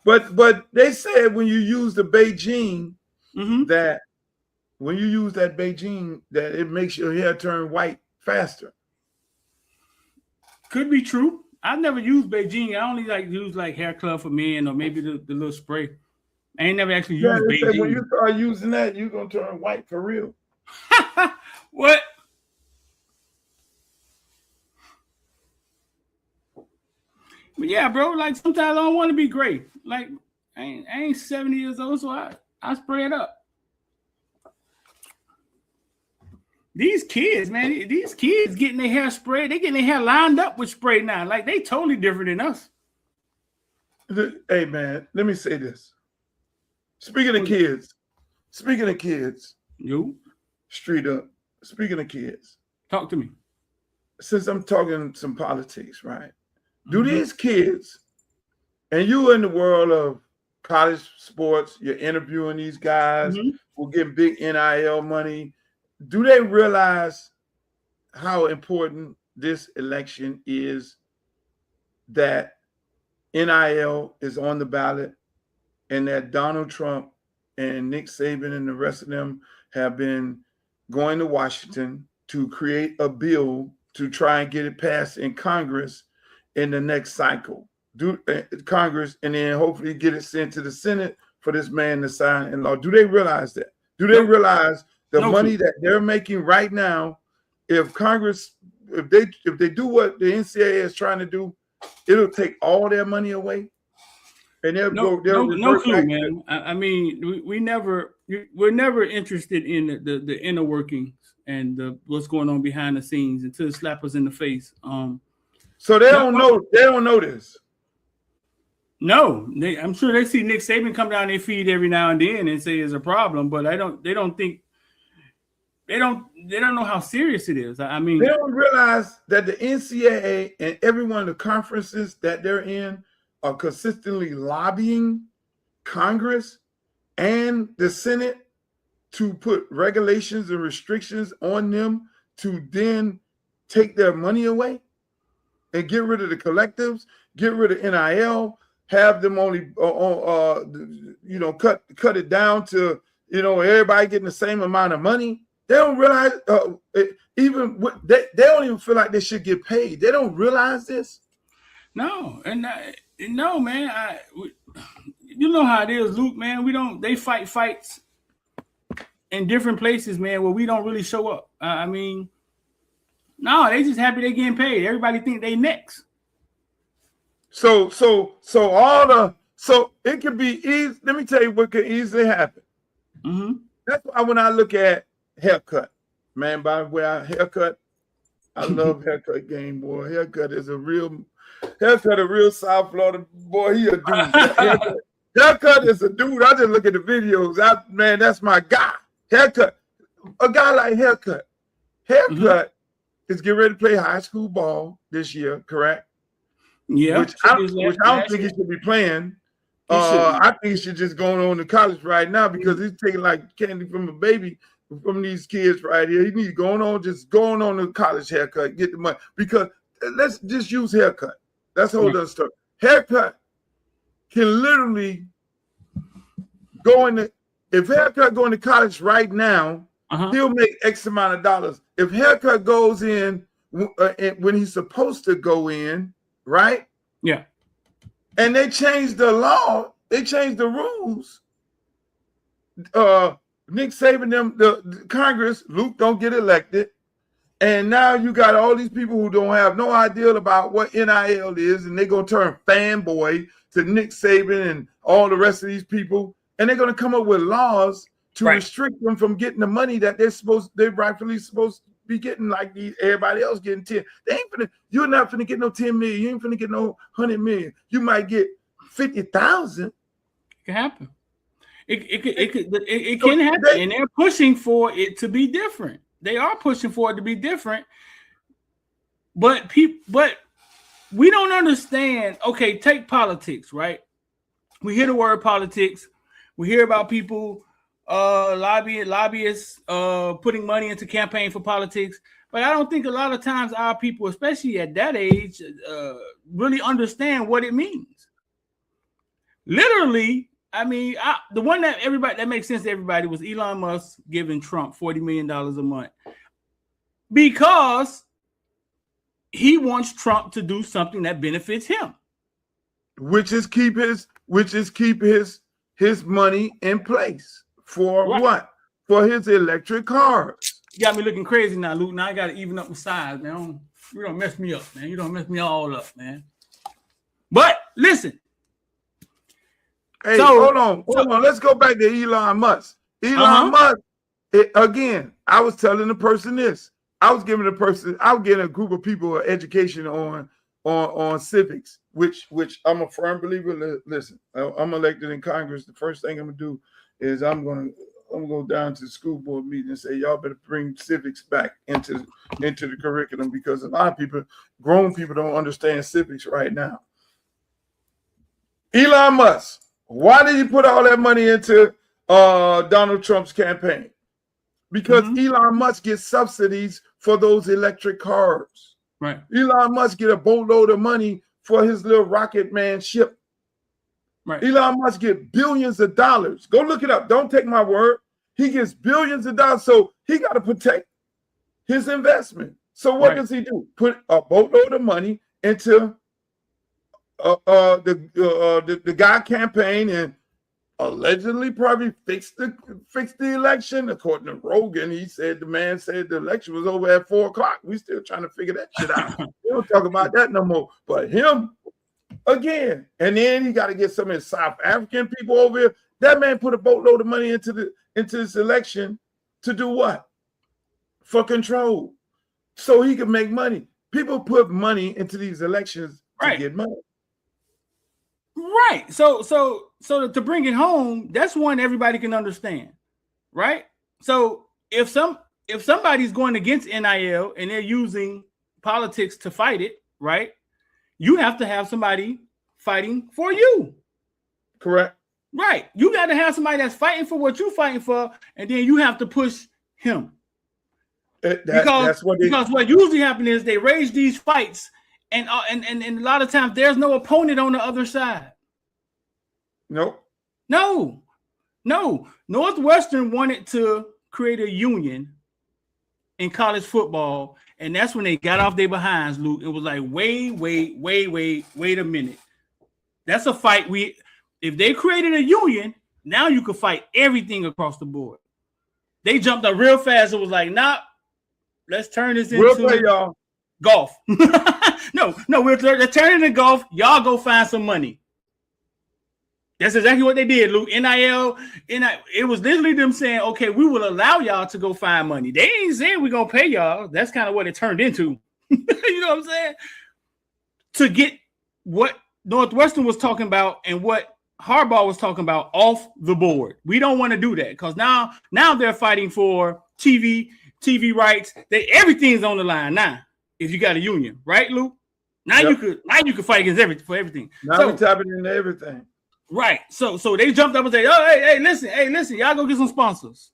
But they said when you use the Beijing, that when you use that Beijing, that it makes your hair turn white faster. Could be true. I've never used Beijing. I only use hair club for men or maybe the little spray. I ain't never actually used Beijing. When you start using that, you're gonna turn white for real. What? But yeah, bro, like sometimes I don't want to be great. Like I ain't 70 years old, so I spray it up. These kids, man, getting their hair sprayed, they getting their hair lined up with spray now. Like they totally different than us. Hey man, let me say this. Speaking of kids, you straight up. Speaking of kids, talk to me. Since I'm talking some politics, right? Do these kids, and you in the world of college sports, you're interviewing these guys who get big NIL money. Do they realize how important this election is, that NIL is on the ballot and that Donald Trump and Nick Saban and the rest of them have been going to Washington to create a bill to try and get it passed in Congress in the next cycle, Congress, and then hopefully get it sent to the Senate for this man to sign in law? Do they realize that? Do they realize the money that they're making right now? If Congress, if they do what the NCAA is trying to do, it'll take all their money away, and they'll go. No clue, man. I mean, we're never interested in the inner workings and what's going on behind the scenes until it slaps us in the face. So they don't know. They don't know this. No, I'm sure they see Nick Saban come down their feed every now and then and say it's a problem, but they don't know how serious it is. I mean, they don't realize that the NCAA and every one of the conferences that they're in are consistently lobbying Congress and the Senate to put regulations and restrictions on them to then take their money away and get rid of the collectives, get rid of NIL, have them only cut it down to everybody getting the same amount of money. They don't realize they don't even feel like they should get paid. They don't realize this. No, no, man. You know how it is, Luke, man. They fight fights in different places, man, where we don't really show up. I mean, no, they just happy they getting paid. Everybody think they next. So it could be easy. Let me tell you what could easily happen. That's why when I look at haircut, man, by the way, haircut, I love haircut game, boy. Haircut a real South Florida boy. He a dude. Haircut is a dude. I just look at the videos. Man, that's my guy. Haircut. a guy like Haircut is getting ready to play high school ball this year, correct? Yeah. Which I don't think he should be playing. I think he should just go on to college right now because he's taking like candy from a baby from these kids right here. He needs going on to college. Haircut, get the money, because let's just use Haircut. That's a whole other story. Haircut can literally go into, if Haircut going to college right now, he'll make X amount of dollars. If Haircut goes in when he's supposed to go in, right? Yeah. And they changed the law, they changed the rules. Nick Saban, the Congress, Luke don't get elected. And now you got all these people who don't have no idea about what NIL is, and they're going to turn fanboy to Nick Saban and all the rest of these people. And they're going to come up with laws to restrict them from getting the money that they're rightfully supposed to be getting, like everybody else getting 10. You're not finna get no 10 million. You ain't finna get no 100 million. You might get 50,000. It can happen. It can happen, and they're pushing for it to be different. They are pushing for it to be different, but we don't understand. Okay, take politics, right? We hear the word politics. We hear about people lobbyists putting money into campaign for politics, but I don't think a lot of times our people, especially at that age, really understand what it means. Literally, I mean, the one that makes sense to everybody was Elon Musk giving Trump $40 million a month because he wants Trump to do something that benefits him, which is keep his money in place for what? For his electric cars. You got me looking crazy now, Luke. Now I got to even up my size, man. You don't mess me up, man. You don't mess me all up, man. But listen. Hey, hold on. Let's go back to Elon Musk. Elon Musk, again, I was telling the person this. I was giving a group of people an education on civics, which I'm a firm believer. Listen, I'm elected in Congress. The first thing I'm gonna do is I'm gonna go down to the school board meeting and say, y'all better bring civics back into the curriculum, because a lot of people, grown people, don't understand civics right now. Elon Musk, why did he put all that money into Donald Trump's campaign? Because Elon Musk gets subsidies for those electric cars. Right. Elon Musk get a boatload of money for his little rocket man ship. Right. Elon Musk get billions of dollars. Go look it up. Don't take my word. He gets billions of dollars. So he got to protect his investment. So what does he do? Put a boatload of money into the guy campaign and allegedly probably fixed the election. According to Rogan, the man said the election was over at 4:00. We still trying to figure that shit out. We don't talk about that no more. But him again, and then he got to get some of his South African people over here. That man put a boatload of money into this election to do what? For control, so he could make money. People put money into these elections to get money. Right. So to bring it home, that's one everybody can understand, right? So if somebody's going against NIL and they're using politics to fight it, right? You have to have somebody fighting for you. Correct. Right. You got to have somebody that's fighting for what you're fighting for, and then you have to push him. Because what usually happens is they raise these fights, and a lot of times there's no opponent on the other side. Nope. No. Northwestern wanted to create a union in college football, and that's when they got off their behinds, Luke. It was like, wait a minute. That's a fight. If they created a union, now you could fight everything across the board. They jumped up real fast. It was like, nah, let's turn this into golf. No, they're turning to golf. Y'all go find some money. That's exactly what they did, Luke. NIL, it was literally them saying, okay, we will allow y'all to go find money. They ain't saying we're going to pay y'all. That's kind of what it turned into. You know what I'm saying? To get what Northwestern was talking about and what Harbaugh was talking about off the board. We don't want to do that because now they're fighting for TV rights. Everything's on the line now. If you got a union, right, Luke? Now you could fight against everything. Now we're tapping into everything. Right. So they jumped up and said, "Oh, hey, listen, y'all go get some sponsors."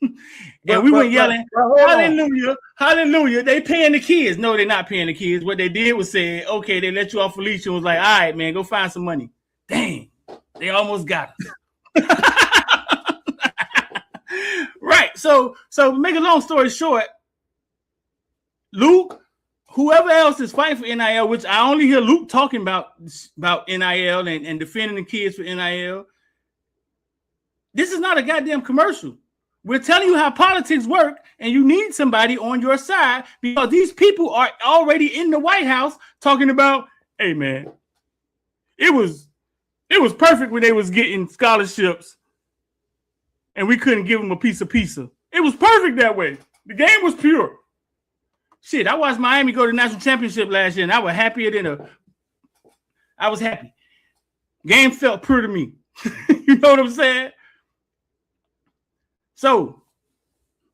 And we went yelling, "Hallelujah, hallelujah!" They paying the kids. No, they're not paying the kids. What they did was say, "Okay, they let you off a leash," and was like, "All right, man, go find some money." Dang, they almost got us. Right. So make a long story short, Luke, whoever else is fighting for NIL, which I only hear Luke talking about NIL and defending the kids for NIL. This is not a goddamn commercial. We're telling you how politics work, and you need somebody on your side because these people are already in the White House talking about, hey man, it was perfect when they was getting scholarships and we couldn't give them a piece of pizza. It was perfect that way. The game was pure. Shit, I watched Miami go to the national championship last year, and I was happier than I was happy. Game felt pure to me. You know what I'm saying? So,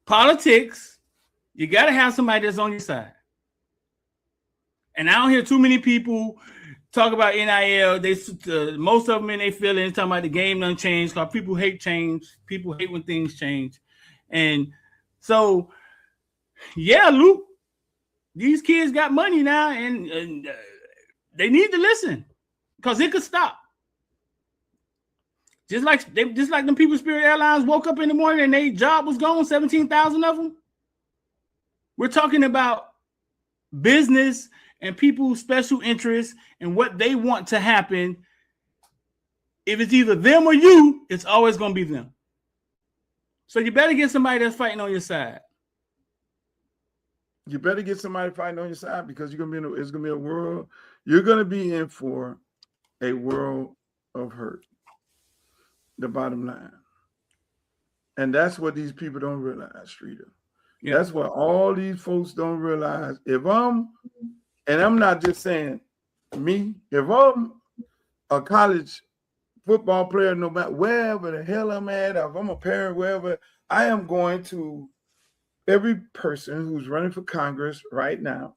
politics, you got to have somebody that's on your side. And I don't hear too many people talk about NIL. Most of them in their feelings talking about the game done changed because people hate change. People hate when things change. And so, yeah, Luke, these kids got money now, and they need to listen because it could stop. Just like them people Spirit Airlines woke up in the morning and their job was gone, 17,000 of them. We're talking about business and people's special interests and what they want to happen. If it's either them or you, it's always going to be them. So you better get somebody that's fighting on your side. You better get somebody fighting on your side because it's gonna be a world. You're gonna be in for a world of hurt. The bottom line, and that's what these people don't realize, Streeter. Yeah. That's what all these folks don't realize. And I'm not just saying me. If I'm a college football player, no matter wherever the hell I'm at, if I'm a parent, wherever, I am going to. Every person who's running for Congress right now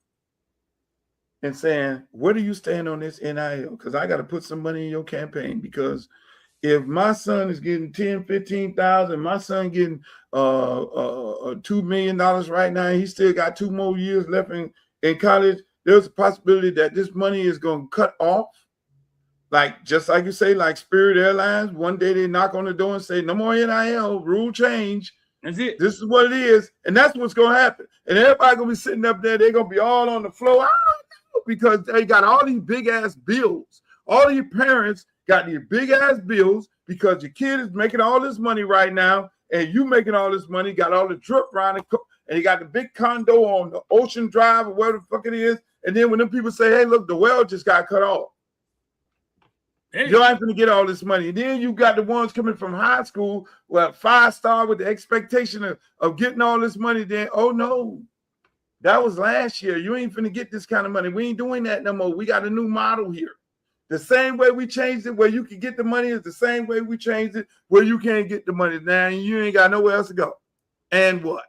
and saying, where do you stand on this NIL? Because I got to put some money in your campaign because if my son is getting 10, 15,000, my son getting $2 million right now, he still got 2 more years left in college, there's a possibility that this money is going to cut off. Just like you say, like Spirit Airlines, one day they knock on the door and say, no more NIL, rule change. That's it. This is what it is, and that's what's going to happen. And everybody going to be sitting up there. They're going to be all on the floor because they got all these big-ass bills. All of your parents got these big-ass bills because your kid is making all this money right now, and you making all this money, got all the drip around it, and you got the big condo on the Ocean Drive or whatever the fuck it is. And then when them people say, hey, look, the well just got cut off. Hey. You ain't gonna get all this money. And then you got the ones coming from high school, 5-star with the expectation of getting all this money. Then, oh no, that was last year. You ain't finna get this kind of money. We ain't doing that no more. We got a new model here. The same way we changed it where you can get the money is the same way we changed it where you can't get the money. Now you ain't got nowhere else to go. And what?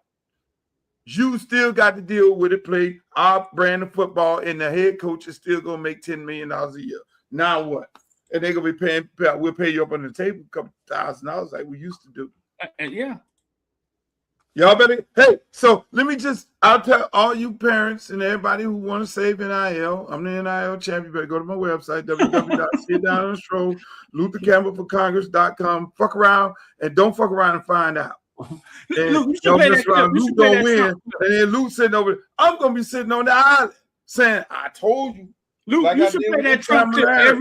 You still got to deal with it, play our brand of football, and the head coach is still gonna make $10 million a year. Now what? And they're going to be paying, we'll pay you up on the table a couple $1,000 like we used to do. Yeah. Y'all better, hey, so I'll tell all you parents and everybody who want to save NIL, I'm the NIL champ. You better go to my website, www.sitdownonstroll, LutherCampbellForCongress.com. Fuck around and don't fuck around and find out. And Luke, you should play that clip. Luke going to win. And then Luke sitting over, I'm going to be sitting on the island saying, I told you. Luke, like you should play that Trump clip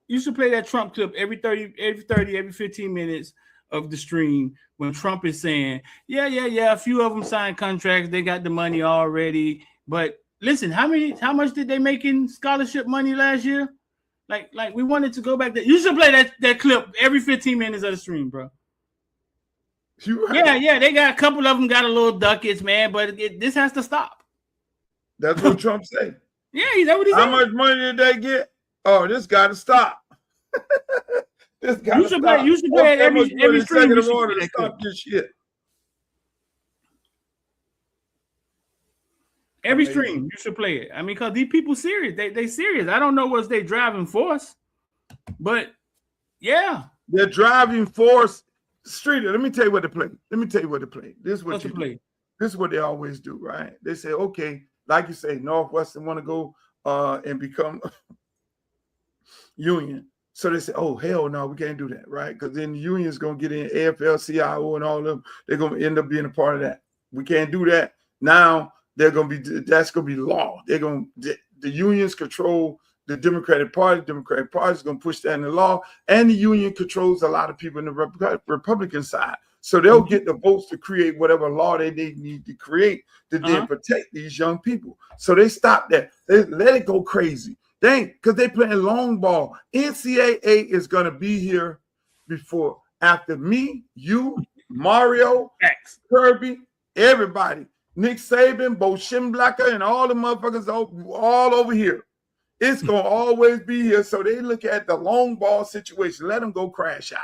You should play that Trump clip every 15 minutes of the stream when Trump is saying, yeah, a few of them signed contracts, they got the money already. But listen, how much did they make in scholarship money last year? Like we wanted to go back there. You should play that clip every 15 minutes of the stream, bro. Yeah, they got a couple of them got a little ducats, man, but this has to stop. That's what Trump said. Yeah, that's what he said. How much money did they get? Oh, this got to stop. You should play it every stream. To stop this shit. Every stream, you should play it. I mean, because these people serious. They serious. I don't know what's their driving force, but yeah. Their driving force, Streeter, let me tell you what to play. This is what you play. This is what they always do, right? They say, okay, like you say, Northwestern want to go and become union. So they say, oh, hell no, we can't do that, right? Because then the union's going to get in AFL-CIO and all of them. They're going to end up being a part of that. We can't do that. Now that's going to be law. The unions control the Democratic Party. The Democratic Party is going to push that in the law. And the union controls a lot of people in the Republican side. So they'll get the votes to create whatever law they need to create to then protect these young people. So they stop that. They let it go crazy. Because they playing long ball. NCAA is going to be here after me, you, Mario, Kirby, everybody. Nick Saban, Bo Schemblacker, and all the motherfuckers all over here. It's going to always be here. So they look at the long ball situation. Let them go crash out.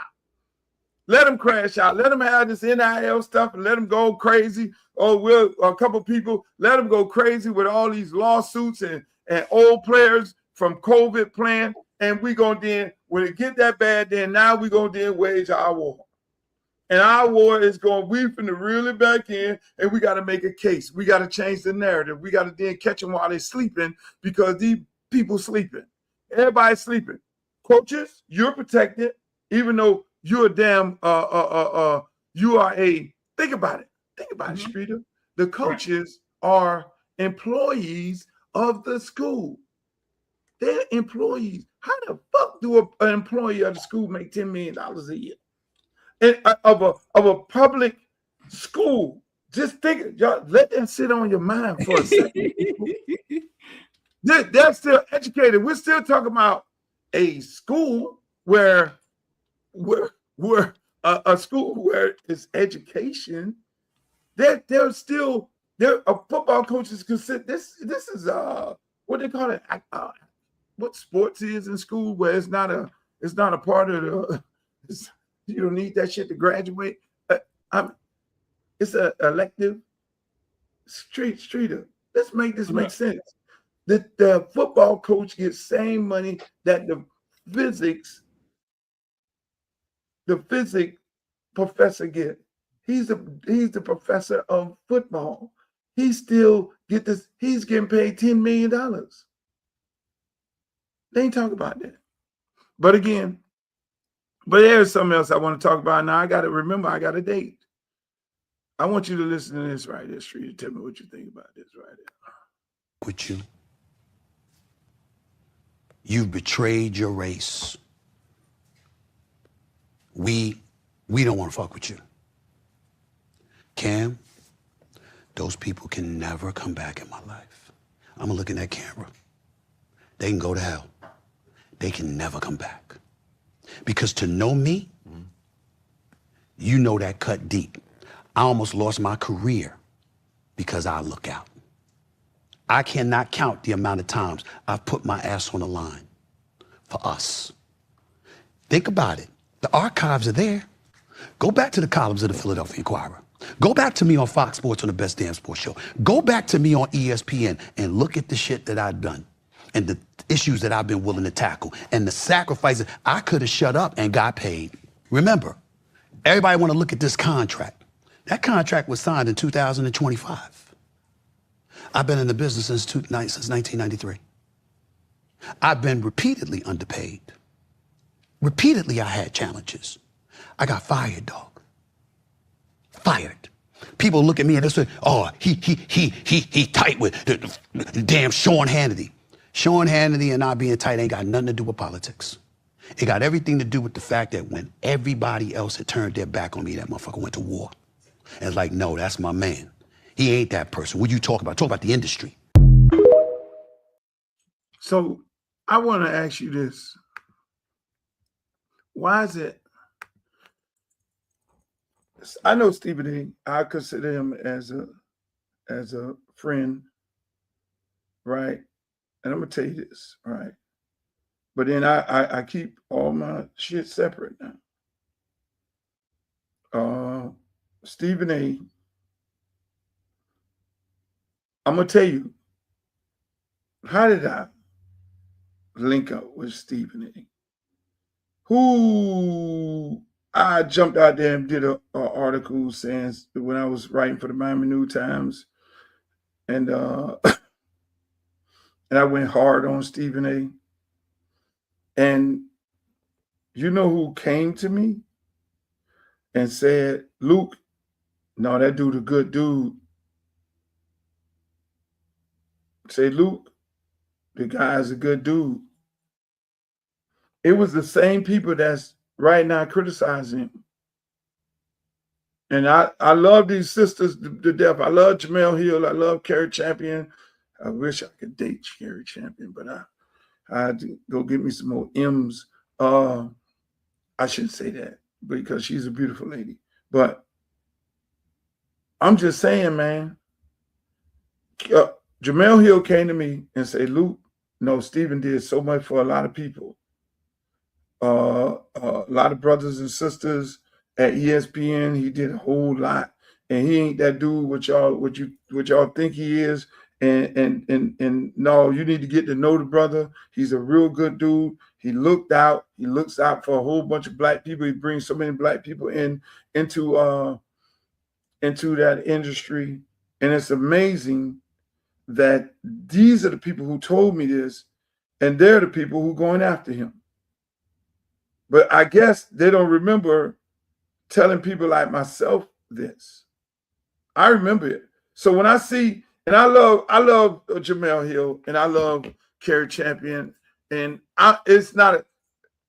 Let them crash out. Let them have this NIL stuff and let them go crazy. Oh, a couple people, let them go crazy with all these lawsuits and old players from COVID playing. And we going to then, when it get that bad, then now we going to then wage our war. And our war is going, we finna reel it back in, and we got to make a case. We got to change the narrative. We got to then catch them while they're sleeping because these people sleeping. Everybody's sleeping. Coaches, you're protected, even though you're a damn, you are think about it. Think about it, Streeter. The coaches are employees of the school. They're employees. How the fuck do an employee of the school make $10 million a year? And of a public school, just think, y'all, let that sit on your mind for a second. They're still educated. We're still talking about a school where a school where it's education. They're football coaches consider this is what they call it. What sports is in school where it's not a part of the. You don't need that shit to graduate. It's an elective. Streeter. Let's make this make sense. The football coach gets same money that the physics professor get. He's the professor of football. He still get this. He's getting paid $10 million. They ain't talking about that. But again. But there's something else I want to talk about now. I got a date. I want you to listen to this right here, Street. Tell me what you think about this right here. With you. You've betrayed your race. We don't want to fuck with you. Cam, those people can never come back in my life. I'm gonna look in that camera. They can go to hell. They can never come back. Because to know me, you know that cut deep. I almost lost my career because I look out. I cannot count the amount of times I've put my ass on the line for us. Think about it. The archives are there. Go back to the columns of the Philadelphia Inquirer. Go back to me on Fox Sports on the Best Damn Sports Show. Go back to me on ESPN and look at the shit that I've done and the issues that I've been willing to tackle and the sacrifices. I could have shut up and got paid. Remember, everybody want to look at this contract. That contract was signed in 2025. I've been in the business since 1993. I've been repeatedly underpaid. Repeatedly, I had challenges. I got fired, dog. Fired. People look at me and they say, "Oh, he tight with the damn Sean Hannity." Sean Hannity and I being tight ain't got nothing to do with politics. It got everything to do with the fact that when everybody else had turned their back on me, that motherfucker went to war. And it's like, no, that's my man. He ain't that person. What you talk about? Talk about the industry. So I want to ask you this. Why is it? I know Stephen A. I consider him as a friend, right? And I'm gonna tell you this, right? But then I keep all my shit separate now. Stephen A. I'm gonna tell you, how did I link up with Stephen A? Who I jumped out there and did an article saying when I was writing for the Miami New Times, and and I went hard on Stephen A. And you know who came to me and said, Luke, no, that dude a good dude. Say, Luke, the guy's a good dude. It was the same people that's right now criticizing him. And I love these sisters to death. I love Jamel Hill. I love Carrie Champion. I wish I could date Carrie Champion, but I had to go get me some more M's. I shouldn't say that because she's a beautiful lady. But I'm just saying, man, Jamel Hill came to me and said, Luke, no, Stephen did so much for a lot of people. A lot of brothers and sisters at ESPN. He did a whole lot. And he ain't that dude what y'all think he is. And no, you need to get to know the brother. He's a real good dude. He looks out for a whole bunch of black people. He brings so many black people into that industry. And it's amazing that these are the people who told me this, and they're the people who are going after him. But I guess they don't remember telling people like myself this. I remember it. So when I see, and I love Jamel Hill, and I love Carrie Champion, and I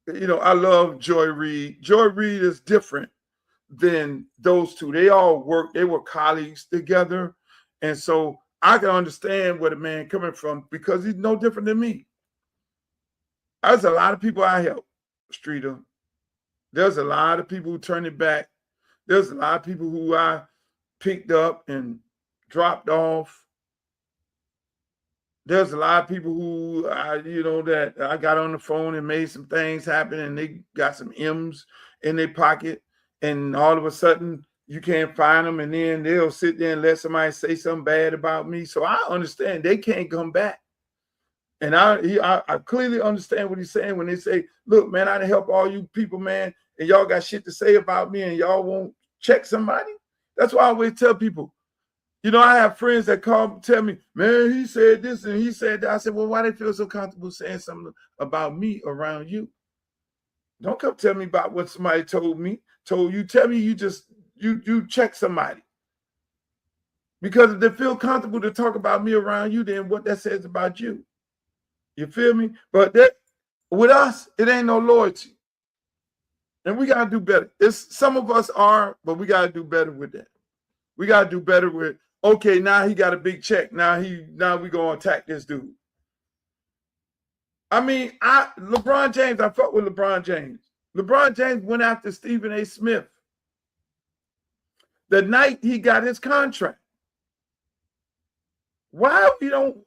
love Joy Reid. Joy Reid is different than those two. They were colleagues together. And so I can understand where the man coming from because he's no different than me. There's a lot of people I help, Streeter. There's a lot of people who turned it back. There's a lot of people who I picked up and dropped off. There's a lot of people who that I got on the phone and made some things happen, and they got some M's in their pocket, and all of a sudden you can't find them, and then they'll sit there and let somebody say something bad about me. So I understand they can't come back. And I clearly understand what he's saying when they say, look, man, I done help all you people, man, and y'all got shit to say about me and y'all won't check somebody. That's why I always tell people, I have friends that tell me, man, he said this and he said that. I said, well, why they feel so comfortable saying something about me around you? Don't come tell me about what somebody told you. Tell me you check somebody. Because if they feel comfortable to talk about me around you, then what that says about you. You feel me? But with us, it ain't no loyalty. And we got to do better. Some of us are, but we got to do better with that. We got to do better with, okay, now he got a big check. Now we going to attack this dude. I mean, LeBron James, I fuck with LeBron James. LeBron James went after Stephen A. Smith the night he got his contract. Why we don't?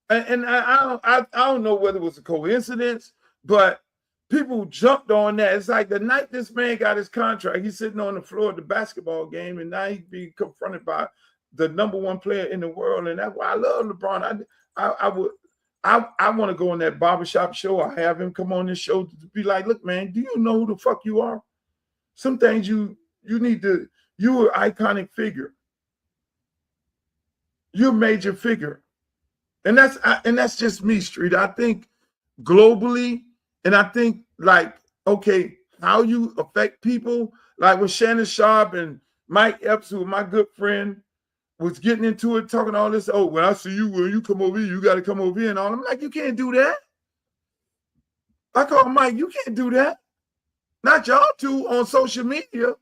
And I don't know whether it was a coincidence, but people jumped on that. It's like the night this man got his contract, he's sitting on the floor of the basketball game, and now he's being confronted by the #1 player in the world. And that's why I love LeBron. I want to go on that barbershop show. I have him come on this show to be like, look, man, do you know who the fuck you are? Some things you need to, you're an iconic figure. You're a major figure. And that's just me, Street. I think globally, and I think like, okay, how you affect people, like when Shannon Sharp and Mike Epps, who my good friend, was getting into it, talking all this, oh, when I see you, when you come over here, you got to come over here and all. I'm like, you can't do that. I call Mike, you can't do that. Not y'all two on social media.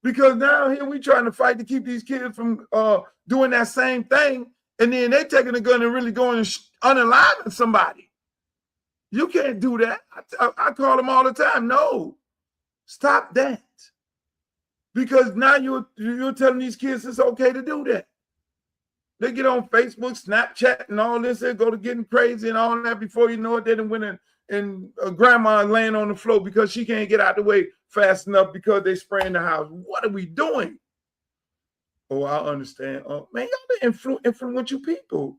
Because now here we trying to fight to keep these kids from doing that same thing. And then they taking a gun and really going and unaliving somebody. You can't do that. I call them all the time. No, stop that. Because now you're telling these kids it's okay to do that. They get on Facebook, Snapchat, and all this. They go to getting crazy and all that. Before you know it, they done went in, and grandma laying on the floor because she can't get out the way fast enough because they spraying the house. What are we doing? Oh, I understand. Man, y'all the influential people.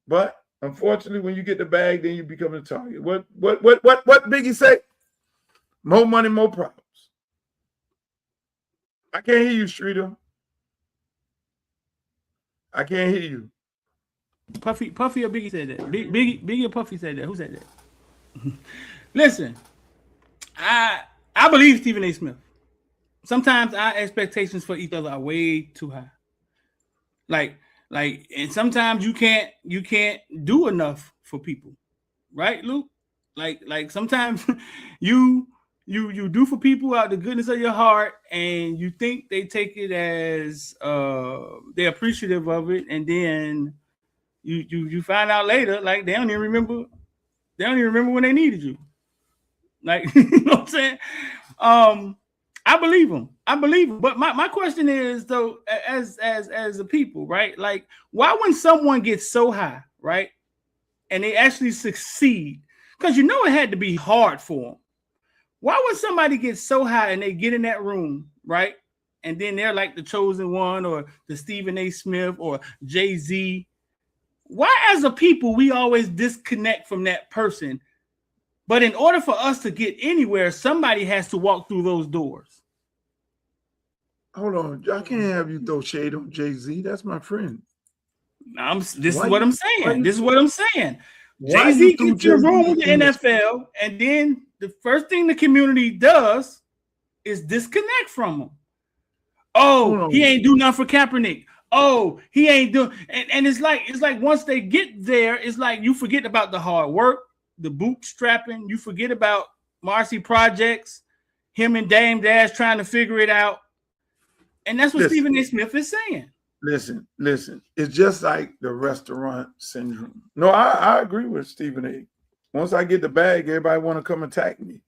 But unfortunately, when you get the bag, then you become a target. What Biggie say? More money, more problems. I can't hear you, Streeter. I can't hear you. Puffy or Biggie said that. Biggie or Puffy said that. Who said that? Listen, I believe Stephen A. Smith. Sometimes our expectations for each other are way too high. Like, and sometimes you can't do enough for people, right, Luke? Like sometimes you do for people out the goodness of your heart, and you think they take it as they're appreciative of it, and then you find out later, like they don't even remember when they needed you. Like, you know what I'm saying? I believe him. But my question is, though, as a people, right? Like, why when someone gets so high, right, and they actually succeed, because you know it had to be hard for them. Why would somebody get so high and they get in that room, right, and then they're like the chosen one or the Stephen A. Smith or Jay-Z? Why, as a people, we always disconnect from that person? But in order for us to get anywhere, somebody has to walk through those doors. Hold on. I can't have you throw shade on Jay-Z. That's my friend. This is what I'm saying. Jay-Z gets in the room with the NFL, and then the first thing the community does is disconnect from him. Oh, he ain't do nothing for Kaepernick. Oh, he ain't doing, and it's like once they get there, it's like you forget about the hard work, the bootstrapping. You forget about Marcy Projects, him and Dame Dash trying to figure it out, and that's what Stephen A. Smith is saying. Listen. It's just like the restaurant syndrome. No, I agree with Stephen A. Once I get the bag, everybody want to come attack me.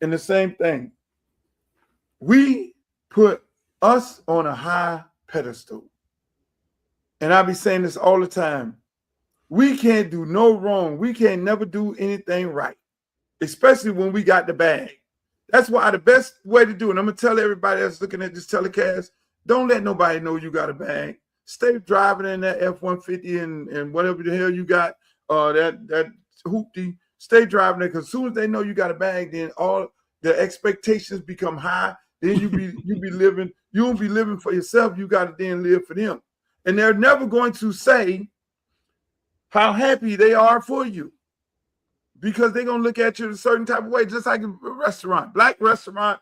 And the same thing. We put us on a high pedestal. And I be saying this all the time. We can't do no wrong. We can't never do anything right, especially when we got the bag. That's why the best way to do it, I'm going to tell everybody that's looking at this telecast, don't let nobody know you got a bag. Stay driving in that F-150 and whatever the hell you got, that hoopty. Stay driving there, because as soon as they know you got a bag, then all the expectations become high. Then you won't be living for yourself. You got to then live for them. And they're never going to say how happy they are for you, because they're going to look at you in a certain type of way, just like a restaurant. Black restaurant,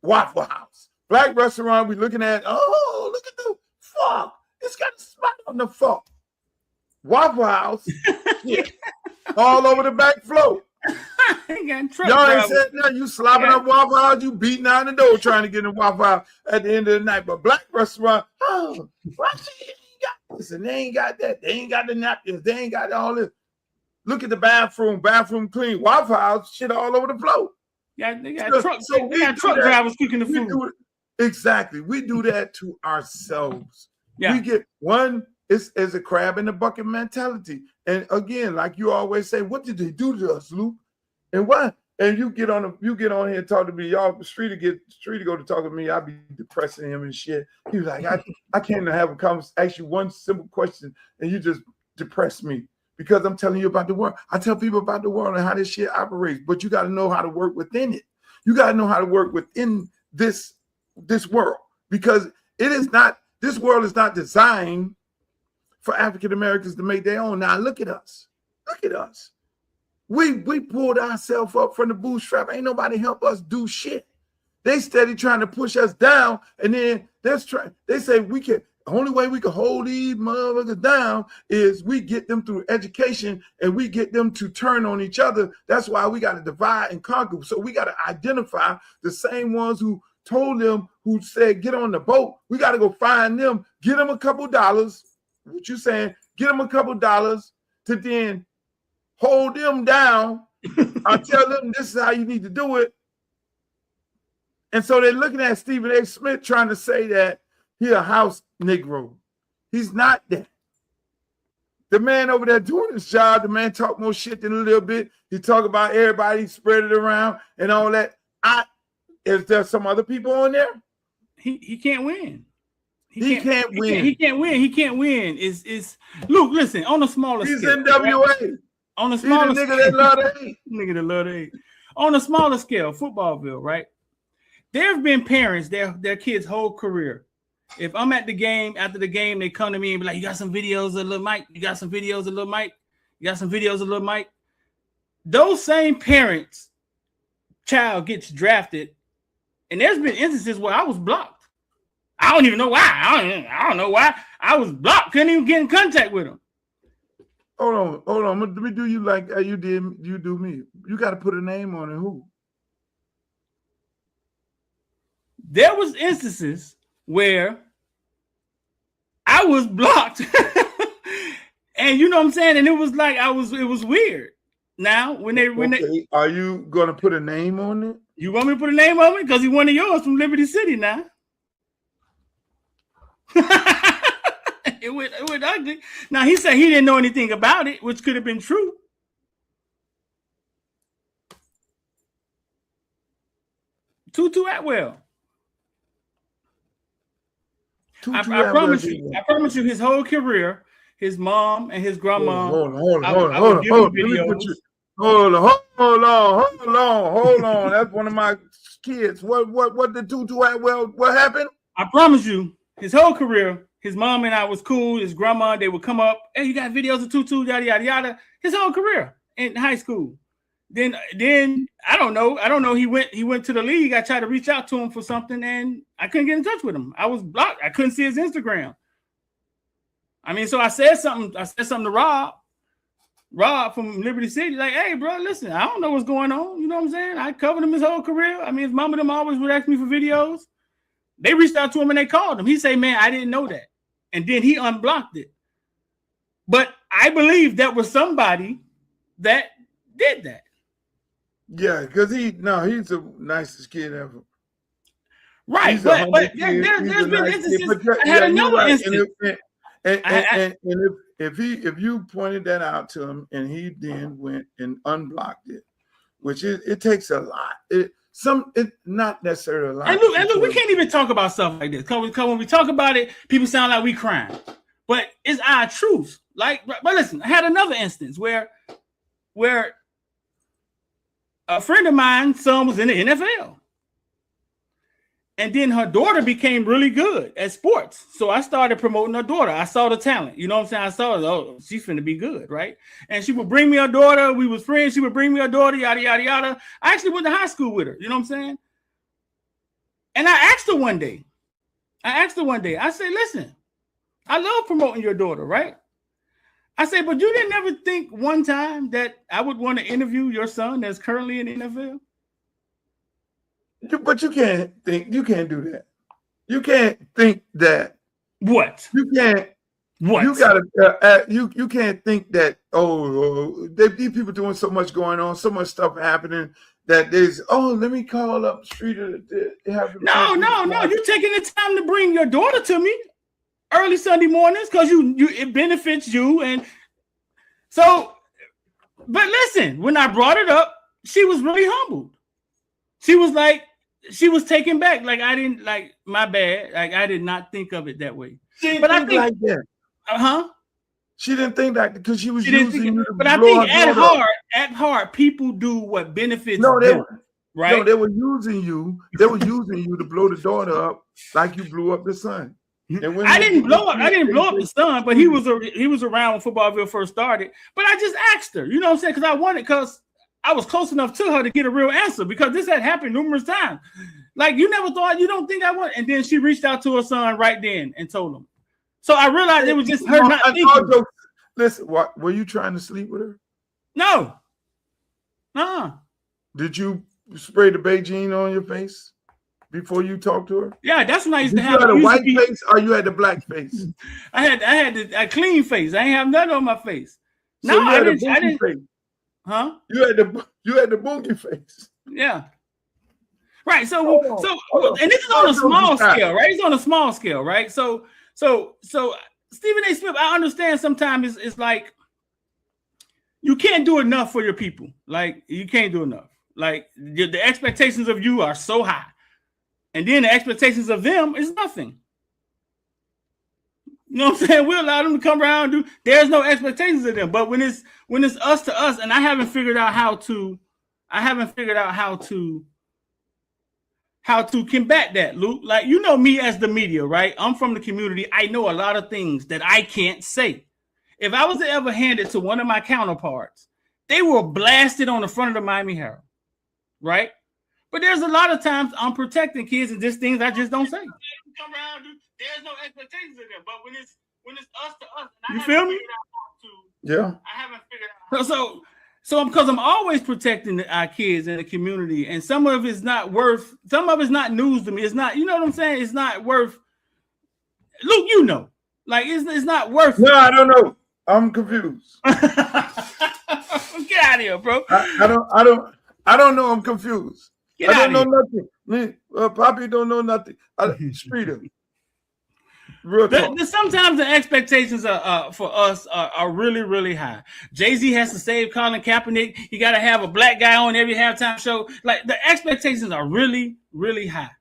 Waffle House. Black restaurant, we're looking at, oh, look at the fuck. It's got a spot on the fuck. Waffle House, yeah, all over the back floor. Y'all ain't said nothing. You slopping up Waffle House, you beating down the door trying to get in Waffle House at the end of the night. But black restaurant, oh, listen, they ain't got that. They ain't got the napkins. They ain't got all this. Look at the bathroom clean. Waffle House, shit all over the floor. Yeah, they got truck drivers cooking the food. Exactly. We do that to ourselves. Yeah. We get one, it's a crab in the bucket mentality. And again, like you always say, what did they do to us, Luke? And what? And you get on here and talk to me. Y'all, Street to go to talk to me. I be depressing him and shit. He was like, I can't have a conversation, ask you one simple question, and you just depress me because I'm telling you about the world. I tell people about the world and how this shit operates, but you got to know how to work within it. You got to know how to work within this world, because this world is not designed for African Americans to make their own. Now look at us. We pulled ourselves up from the bootstrap. Ain't nobody help us do shit. They steady trying to push us down, and then they say the only way we can hold these motherfuckers down is we get them through education and we get them to turn on each other. That's why we got to divide and conquer. So we got to identify the same ones who told them, who said, get on the boat. We got to go find them, get them a couple dollars. What you saying? Get them a couple dollars to then hold them down. I tell them this is how you need to do it. And so they're looking at Stephen A. Smith trying to say that he's a house Negro. He's not that. The man over there doing his job, the man talk more shit than a little bit. He talk about everybody, spread it around and all that. Is there some other people on there? He can't win. He can't win. He can't win. He can't win. It's Luke. Listen, on a smaller He's scale. NWA. Right? On a smaller He's the nigga that love to hate. Nigga that love to hate. On a smaller scale, Footballville, right? There have been parents, their kids' whole career. If I'm at the game, after the game, they come to me and be like, "You got some videos of Lil Mike? You got some videos of Lil Mike? You got some videos of Lil Mike?" Those same parents' child gets drafted, and there's been instances where I was blocked. I don't even know why. I don't know why. I was blocked. Couldn't even get in contact with them. Hold on. Let me do you like you do me. You got to put a name on it. Who? There was instances where I was blocked, and you know what I'm saying, and it was like it was weird. Now when are you gonna put a name on it? You want me to put a name on it because he one of yours from Liberty City now. It went ugly. Now he said he didn't know anything about it, which could have been true. Tutu Atwell. I promise you, his whole career, his mom and his grandma. Hold on. That's one of my kids. What did Tutu Atwell? What happened? I promise you, his whole career, his mom and I was cool. His grandma, they would come up. Hey, you got videos of Tutu, yada yada yada. His whole career in high school. Then I don't know. He went to the league. I tried to reach out to him for something, and I couldn't get in touch with him. I was blocked. I couldn't see his Instagram. I mean, so I said something to Rob from Liberty City, like, "Hey, bro, listen, I don't know what's going on. You know what I'm saying? I covered him his whole career. I mean, his mom and them always would ask me for videos. They reached out to him and they called him. He said, man, I didn't know that. And then he unblocked it. But I believe that was somebody that did that. Yeah, because he's the nicest kid ever. Right, but there's been instances. I had another instance. And if you pointed that out to him and he then went and unblocked it, which it takes a lot. It's not necessarily a lot. And look, we can't even talk about stuff like this. Because when we talk about it, people sound like we crying. But it's our truth. But listen, I had another instance where a friend of mine's son was in the NFL. And then her daughter became really good at sports. So I started promoting her daughter. I saw the talent. You know what I'm saying? I saw, oh, she's finna be good, right? And she would bring me her daughter. We was friends. She would bring me her daughter, yada, yada, yada. I actually went to high school with her. You know what I'm saying? And I asked her one day. I said, listen, I love promoting your daughter, right? I said, but you didn't ever think one time that I would want to interview your son that's currently in the NFL? But you can't do that. You can't think that. What? You can't. What? You gotta. You can't think that. These people doing so much going on, so much stuff happening that there's. Oh, let me call up Street. No. You're taking the time to bring your daughter to me early Sunday mornings because it benefits you, and so. But listen, when I brought it up, she was really humbled. She was taken back. Like, I didn't, like, my bad. Like, I did not think of it that way. But I think like that. She didn't think that because she was using you to But I think at heart, people do what benefits them. Right? No, they were using you. They were using you to blow the daughter up like you blew up the son. I didn't blow up the son, but he was around when Footballville first started. But I just asked her, you know what I'm saying? Because I was close enough to her to get a real answer because this had happened numerous times. Like, you don't think I want, and then she reached out to her son right then and told him. So I realized it was just her not thinking. Listen, were you trying to sleep with her? No. Did you spray the Beijing on your face before you talked to her? Yeah, that's when I used to have. You had a white face or you had the black face? I had a clean face. I ain't have nothing on my face. So no, I didn't. Face. Huh? You had the boogie face. Yeah. Right. So and this is on a small scale, right? It's on a small scale, right? So Stephen A. Smith, I understand sometimes it's like you can't do enough for your people. Like, you can't do enough. Like, the expectations of you are so high. And then the expectations of them is nothing. You know what I'm saying? We allow them to come around and do. There's no expectations of them. But when it's us to us, and I haven't figured out how to combat that, Luke. Like, you know me as the media, right? I'm from the community. I know a lot of things that I can't say. If I was to ever hand it to one of my counterparts, they were blasted on the front of the Miami Herald, right? But there's a lot of times I'm protecting kids and just things I just don't say. Come around, there's no expectations of them. But when it's us to us, you feel me? Yeah. I haven't figured out. So because I'm always protecting our kids and the community, and some of it's not news to me. It's not, you know what I'm saying? It's not worth. Luke, you know, like it's not worth. No, I don't know. I'm confused. Get out of here, bro. I don't know. I'm confused. I don't know nothing. Me, Poppy don't know nothing. Street him. Real talk. Sometimes the expectations for us are really, really high. Jay-Z has to save Colin Kaepernick. You got to have a black guy on every halftime show. Like, the expectations are really, really high.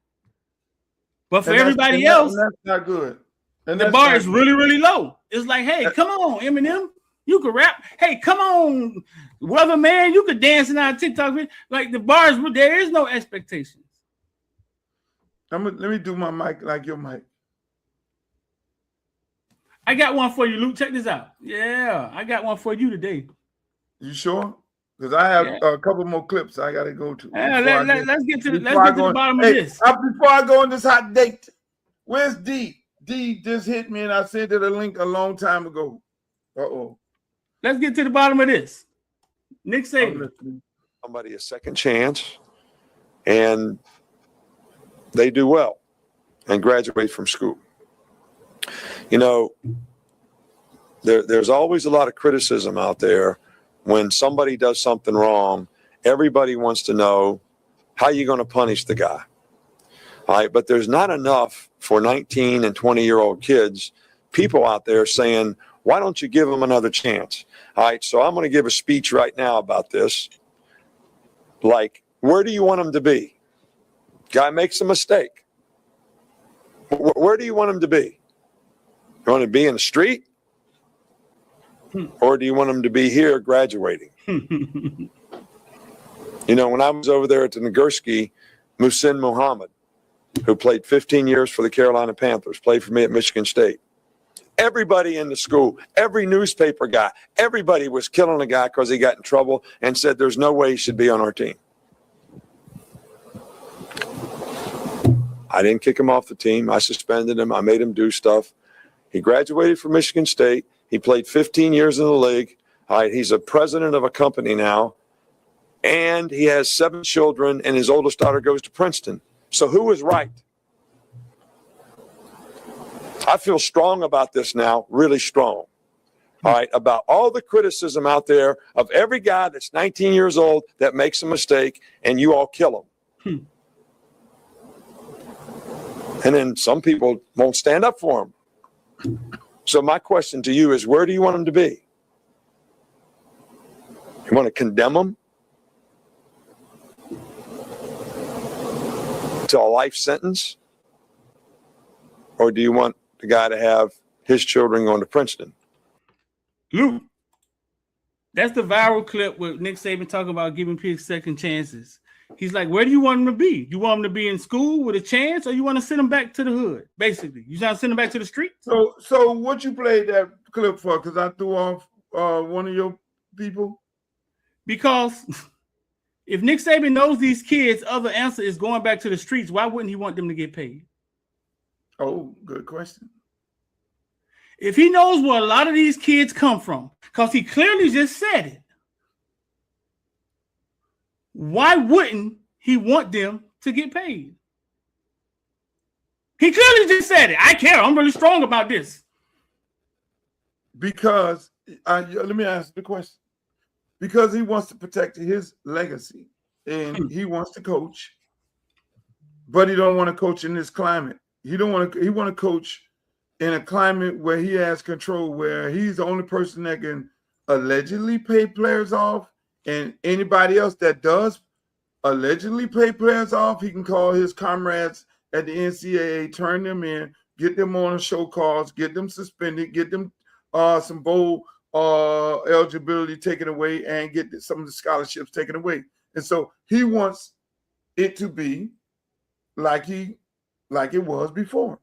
But for everybody else, that's not good. And the bar is really, really low. It's like, hey, come on, Eminem, you could rap. Hey, come on, Weatherman, you could dance in our TikTok. Like, the bars, there is no expectations. Let me do my mic like your mic. I got one for you, Luke. Check this out. Yeah, I got one for you today. You sure? Because I have a couple more clips I got to go to. Let's get to the bottom of this. Before I go on this hot date, where's D? D just hit me and I sent it a link a long time ago. Uh-oh. Let's get to the bottom of this. Nick Saban. Somebody a second chance and they do well and graduate from school. You know, there's always a lot of criticism out there when somebody does something wrong. Everybody wants to know how you're going to punish the guy. All right, but there's not enough for 19 and 20-year-old kids, people out there saying, why don't you give them another chance? All right, so I'm going to give a speech right now about this. Like, where do you want him to be? Guy makes a mistake. Where do you want him to be? You want him to be in the street? Or do you want him to be here graduating? You know, when I was over there at the Nagurski, Muhsin Muhammad, who played 15 years for the Carolina Panthers, played for me at Michigan State. Everybody in the school, every newspaper guy, everybody was killing the guy because he got in trouble and said there's no way he should be on our team. I didn't kick him off the team. I suspended him. I made him do stuff. He graduated from Michigan State. He played 15 years in the league. All right, he's a president of a company now. And he has 7 children, and his oldest daughter goes to Princeton. So who was right? I feel strong about this now, really strong. All right, about all the criticism out there of every guy that's 19 years old that makes a mistake, and you all kill him. And then some people won't stand up for him. So my question to you is, where do you want him to be? You want to condemn him to a life sentence? Or do you want the guy to have his children going to Princeton? Luke, that's the viral clip with Nick Saban talking about giving people second chances. He's like, where do you want him to be? You want him to be in school with a chance, or you want to send him back to the hood? Basically, you trying to send him back to the street? So what you played that clip for? Because I threw off one of your people? Because if Nick Saban knows these kids' other answer is going back to the streets, why wouldn't he want them to get paid? Oh, good question. If he knows where a lot of these kids come from, because he clearly just said it, why wouldn't he want them to get paid? He clearly just said it. I care. I'm really strong about this. Because, let me ask the question. Because he wants to protect his legacy and he wants to coach, but he don't want to coach in this climate. He want to coach in a climate where he has control, where he's the only person that can allegedly pay players off, and anybody else that does allegedly pay players off, he can call his comrades at the NCAA, turn them in, get them on a show cause, get them suspended, get them some bowl eligibility taken away, and get some of the scholarships taken away. And so he wants it to be like it was before.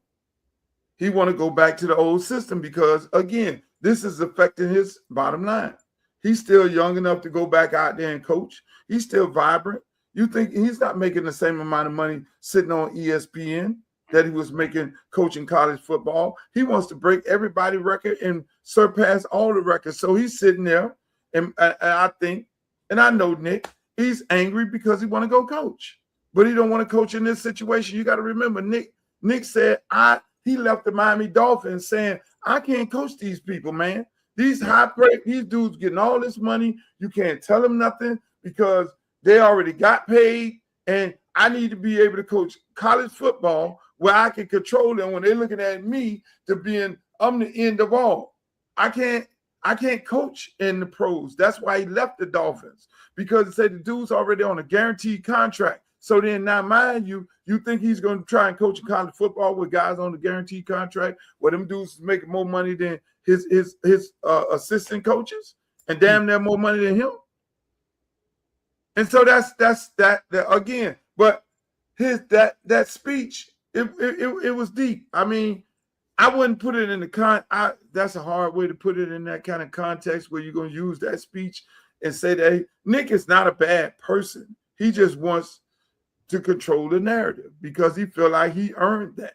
He want to go back to the old system because, again, this is affecting his bottom line. He's still young enough to go back out there and coach. He's still vibrant. You think he's not making the same amount of money sitting on ESPN that he was making coaching college football? He wants to break everybody's record and surpass all the records. So he's sitting there, and I think, and I know Nick, he's angry because he want to go coach, but he don't want to coach in this situation. You got to remember, Nick said he left the Miami Dolphins saying, I can't coach these people, man. These these dudes getting all this money. You can't tell them nothing because they already got paid, and I need to be able to coach college football where I can control them when they're looking at me I'm the end of all. I can't coach in the pros. That's why he left the Dolphins, because he said the dude's already on a guaranteed contract. So then now, mind you think he's going to try and coach college football with guys on the guaranteed contract where them dudes making more money than his assistant coaches and damn near more money than him. And so that's that again. But that speech, it was deep. I mean, I wouldn't put it in the that's a hard way to put it in that kind of context where you're going to use that speech and say that Nick is not a bad person. He just wants to control the narrative because he feel like he earned that.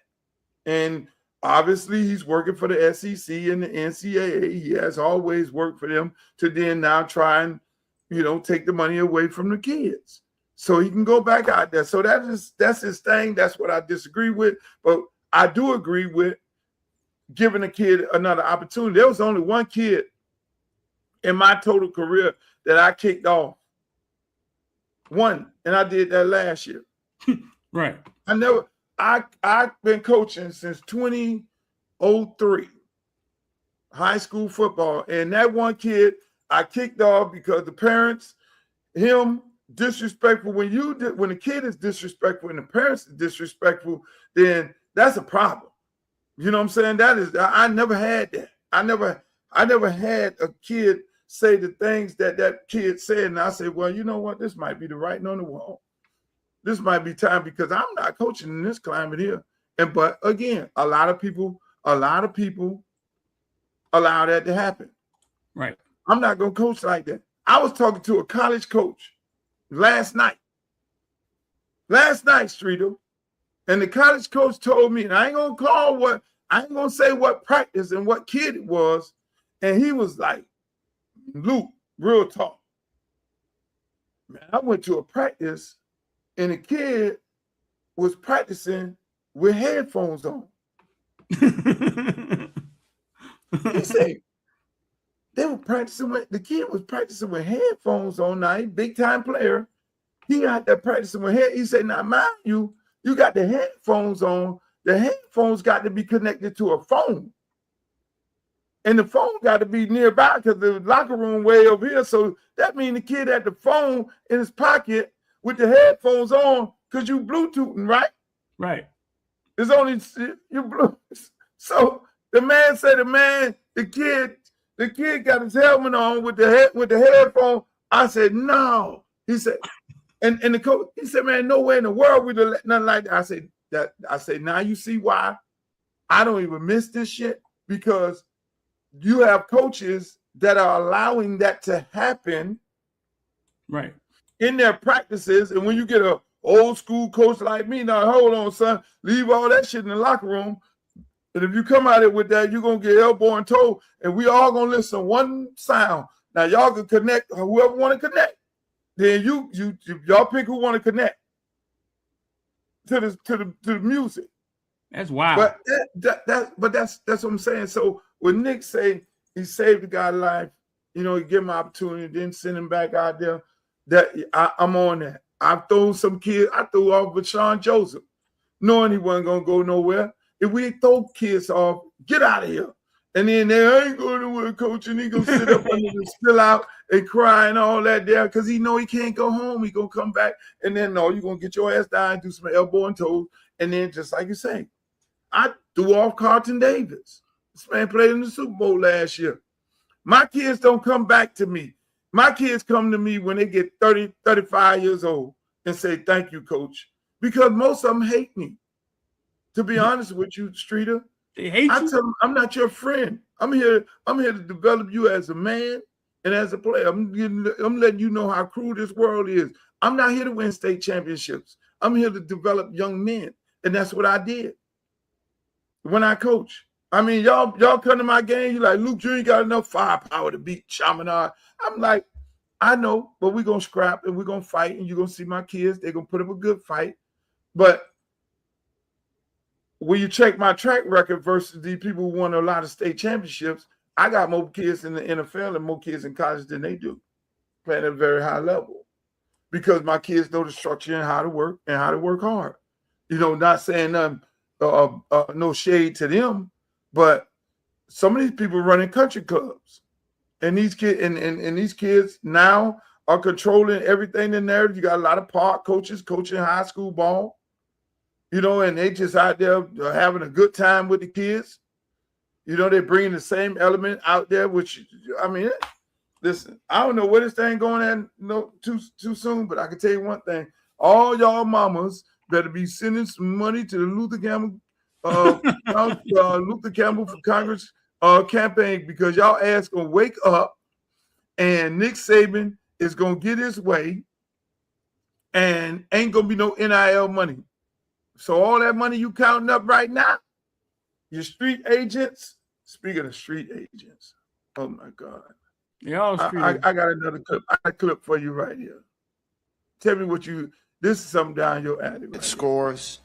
And obviously he's working for the SEC and the NCAA. He has always worked for them to then now try and, take the money away from the kids so he can go back out there. So that's his thing. That's what I disagree with. But I do agree with giving a kid another opportunity. There was only one kid in my total career that I kicked off. One, and I did that last year. Right. I've been coaching since 2003, high school football. And that one kid I kicked off because the parents, him disrespectful. When the kid is disrespectful and the parents is disrespectful, then that's a problem. You know what I'm saying? I never had that. I never had a kid say the things that kid said, and I said, well, you know what? This might be the writing on the wall. This might be time because I'm not coaching in this climate here. But again, a lot of people allow that to happen. Right. I'm not going to coach like that. I was talking to a college coach last night, Streeter, and the college coach told me, and I ain't going to say what practice and what kid it was, and he was like, Luke, real talk. Man, I went to a practice and the kid was practicing with headphones on. He said the kid was practicing with headphones on. Now, big time player. He got that practicing with he said, now mind you got the headphones on. The headphones got to be connected to a phone. And the phone got to be nearby because the locker room way over here. So that means the kid had the phone in his pocket with the headphones on because you Bluetoothing, right? Right. It's only you Bluetooth. So the man said, the kid got his helmet on with the headphone. I said, no. He said, and the coach, he said, man, no way in the world we'd let nothing like that. I said, now you see why I don't even miss this shit, because you have coaches that are allowing that to happen, right, in their practices. And when you get a old school coach like me, now hold on, son, leave all that shit in the locker room. And if you come out here with that, you're gonna get elbow and toe, and we all gonna listen one sound. Now y'all can connect whoever want to connect. Then y'all pick who want to connect to the music. That's wild. But that's what I'm saying. So when Nick say he saved the guy's life, he give him an opportunity, then send him back out there. That I'm on that. I've thrown some kids. I threw off with Sean Joseph, knowing he wasn't gonna go nowhere. If we throw kids off, get out of here. And then they ain't going nowhere, coach, and he gonna sit up under the spill out and cry and all that there because he know he can't go home. He gonna come back, and then no, you're gonna get your ass down, do some elbow and toes, and then just like you say, I threw off Carlton Davis. This man played in the Super Bowl last year. My kids don't come back to me. My kids come to me when they get 30, 35 years old and say, thank you, coach. Because most of them hate me. To be honest with you, Streeter, they hate I you? tell them, I'm not your friend. I'm here to develop you as a man and as a player. I'm letting you know how cruel this world is. I'm not here to win state championships. I'm here to develop young men. And that's what I did when I coach. I mean, y'all come to my game, you're like, Luke, you ain't got enough firepower to beat Chaminade. I'm like, I know, but we're going to scrap and we're going to fight, and you're going to see my kids. They're going to put up a good fight. But when you check my track record versus these people who won a lot of state championships, I got more kids in the NFL and more kids in college than they do, playing at a very high level, because my kids know the structure and how to work hard. You know, not saying no shade to them, but some of these people running country clubs, and these kids and these kids now are controlling everything in there. You got a lot of park coaches coaching high school ball, you know, and they just out there having a good time with the kids. You know, they're bringing the same element out there, which, I mean, listen, I don't know where this thing going at too soon, but I can tell you one thing. All y'all mamas better be sending some money to the Luther Campbell for Congress campaign, because y'all ass gonna wake up and Nick Saban is gonna get his way and ain't gonna be no NIL money. So all that money you counting up right now, your street agents. Speaking of street agents, oh my God. I got another clip. I got a clip for you right here. Tell me this is something down your alley. Right scores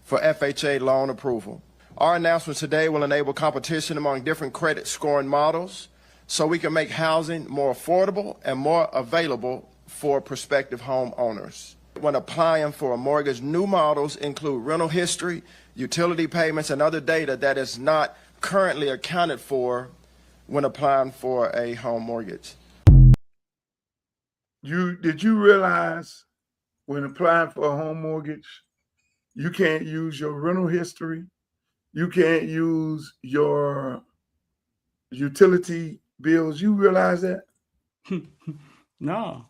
for FHA loan approval. Our announcement today will enable competition among different credit scoring models so we can make housing more affordable and more available for prospective homeowners. When applying for a mortgage, new models include rental history, utility payments, and other data that is not currently accounted for when applying for a home mortgage. Did you realize when applying for a home mortgage, you can't use your rental history, you can't use your utility bills? You realize that? No.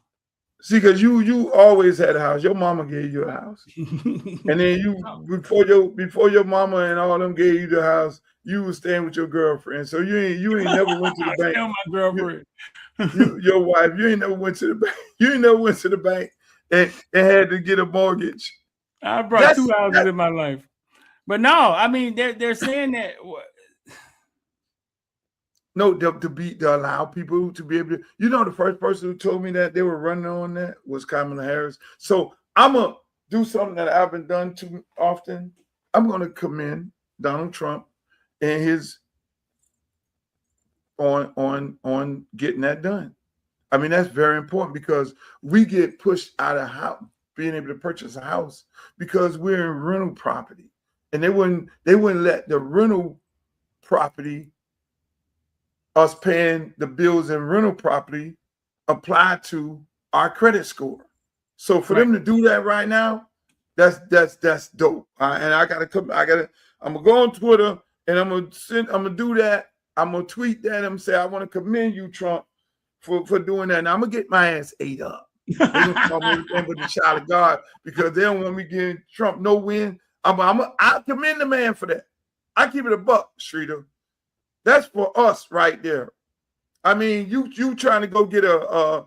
See, because you always had a house. Your mama gave you a house. And then before your mama and all them gave you the house, you was staying with your girlfriend. So you ain't never went to the bank. My girlfriend. Your wife, you ain't never went to the bank. You ain't never went to the bank and had to get a mortgage. I brought two houses in my life. But no, I mean, they're saying that. No, to allow people to be able to, the first person who told me that they were running on that was Kamala Harris. So I'm going to do something that I haven't done too often. I'm going to commend Donald Trump and his on getting that done. I mean, that's very important, because we get pushed out of house, being able to purchase a house, because we're in rental property, and they wouldn't let the rental property, us paying the bills in rental property, apply to our credit score. So for them to do that right now, that's dope. And I'm gonna go on Twitter and I'm gonna do that. I'm gonna tweet that and say, I want to commend you, Trump, for doing that. And I'm gonna get my ass ate up. They're gonna call me anything but the child of God, because they don't want me giving Trump no win. I commend the man for that. I keep it a buck, Streeter. That's for us right there. I mean, you trying to go get a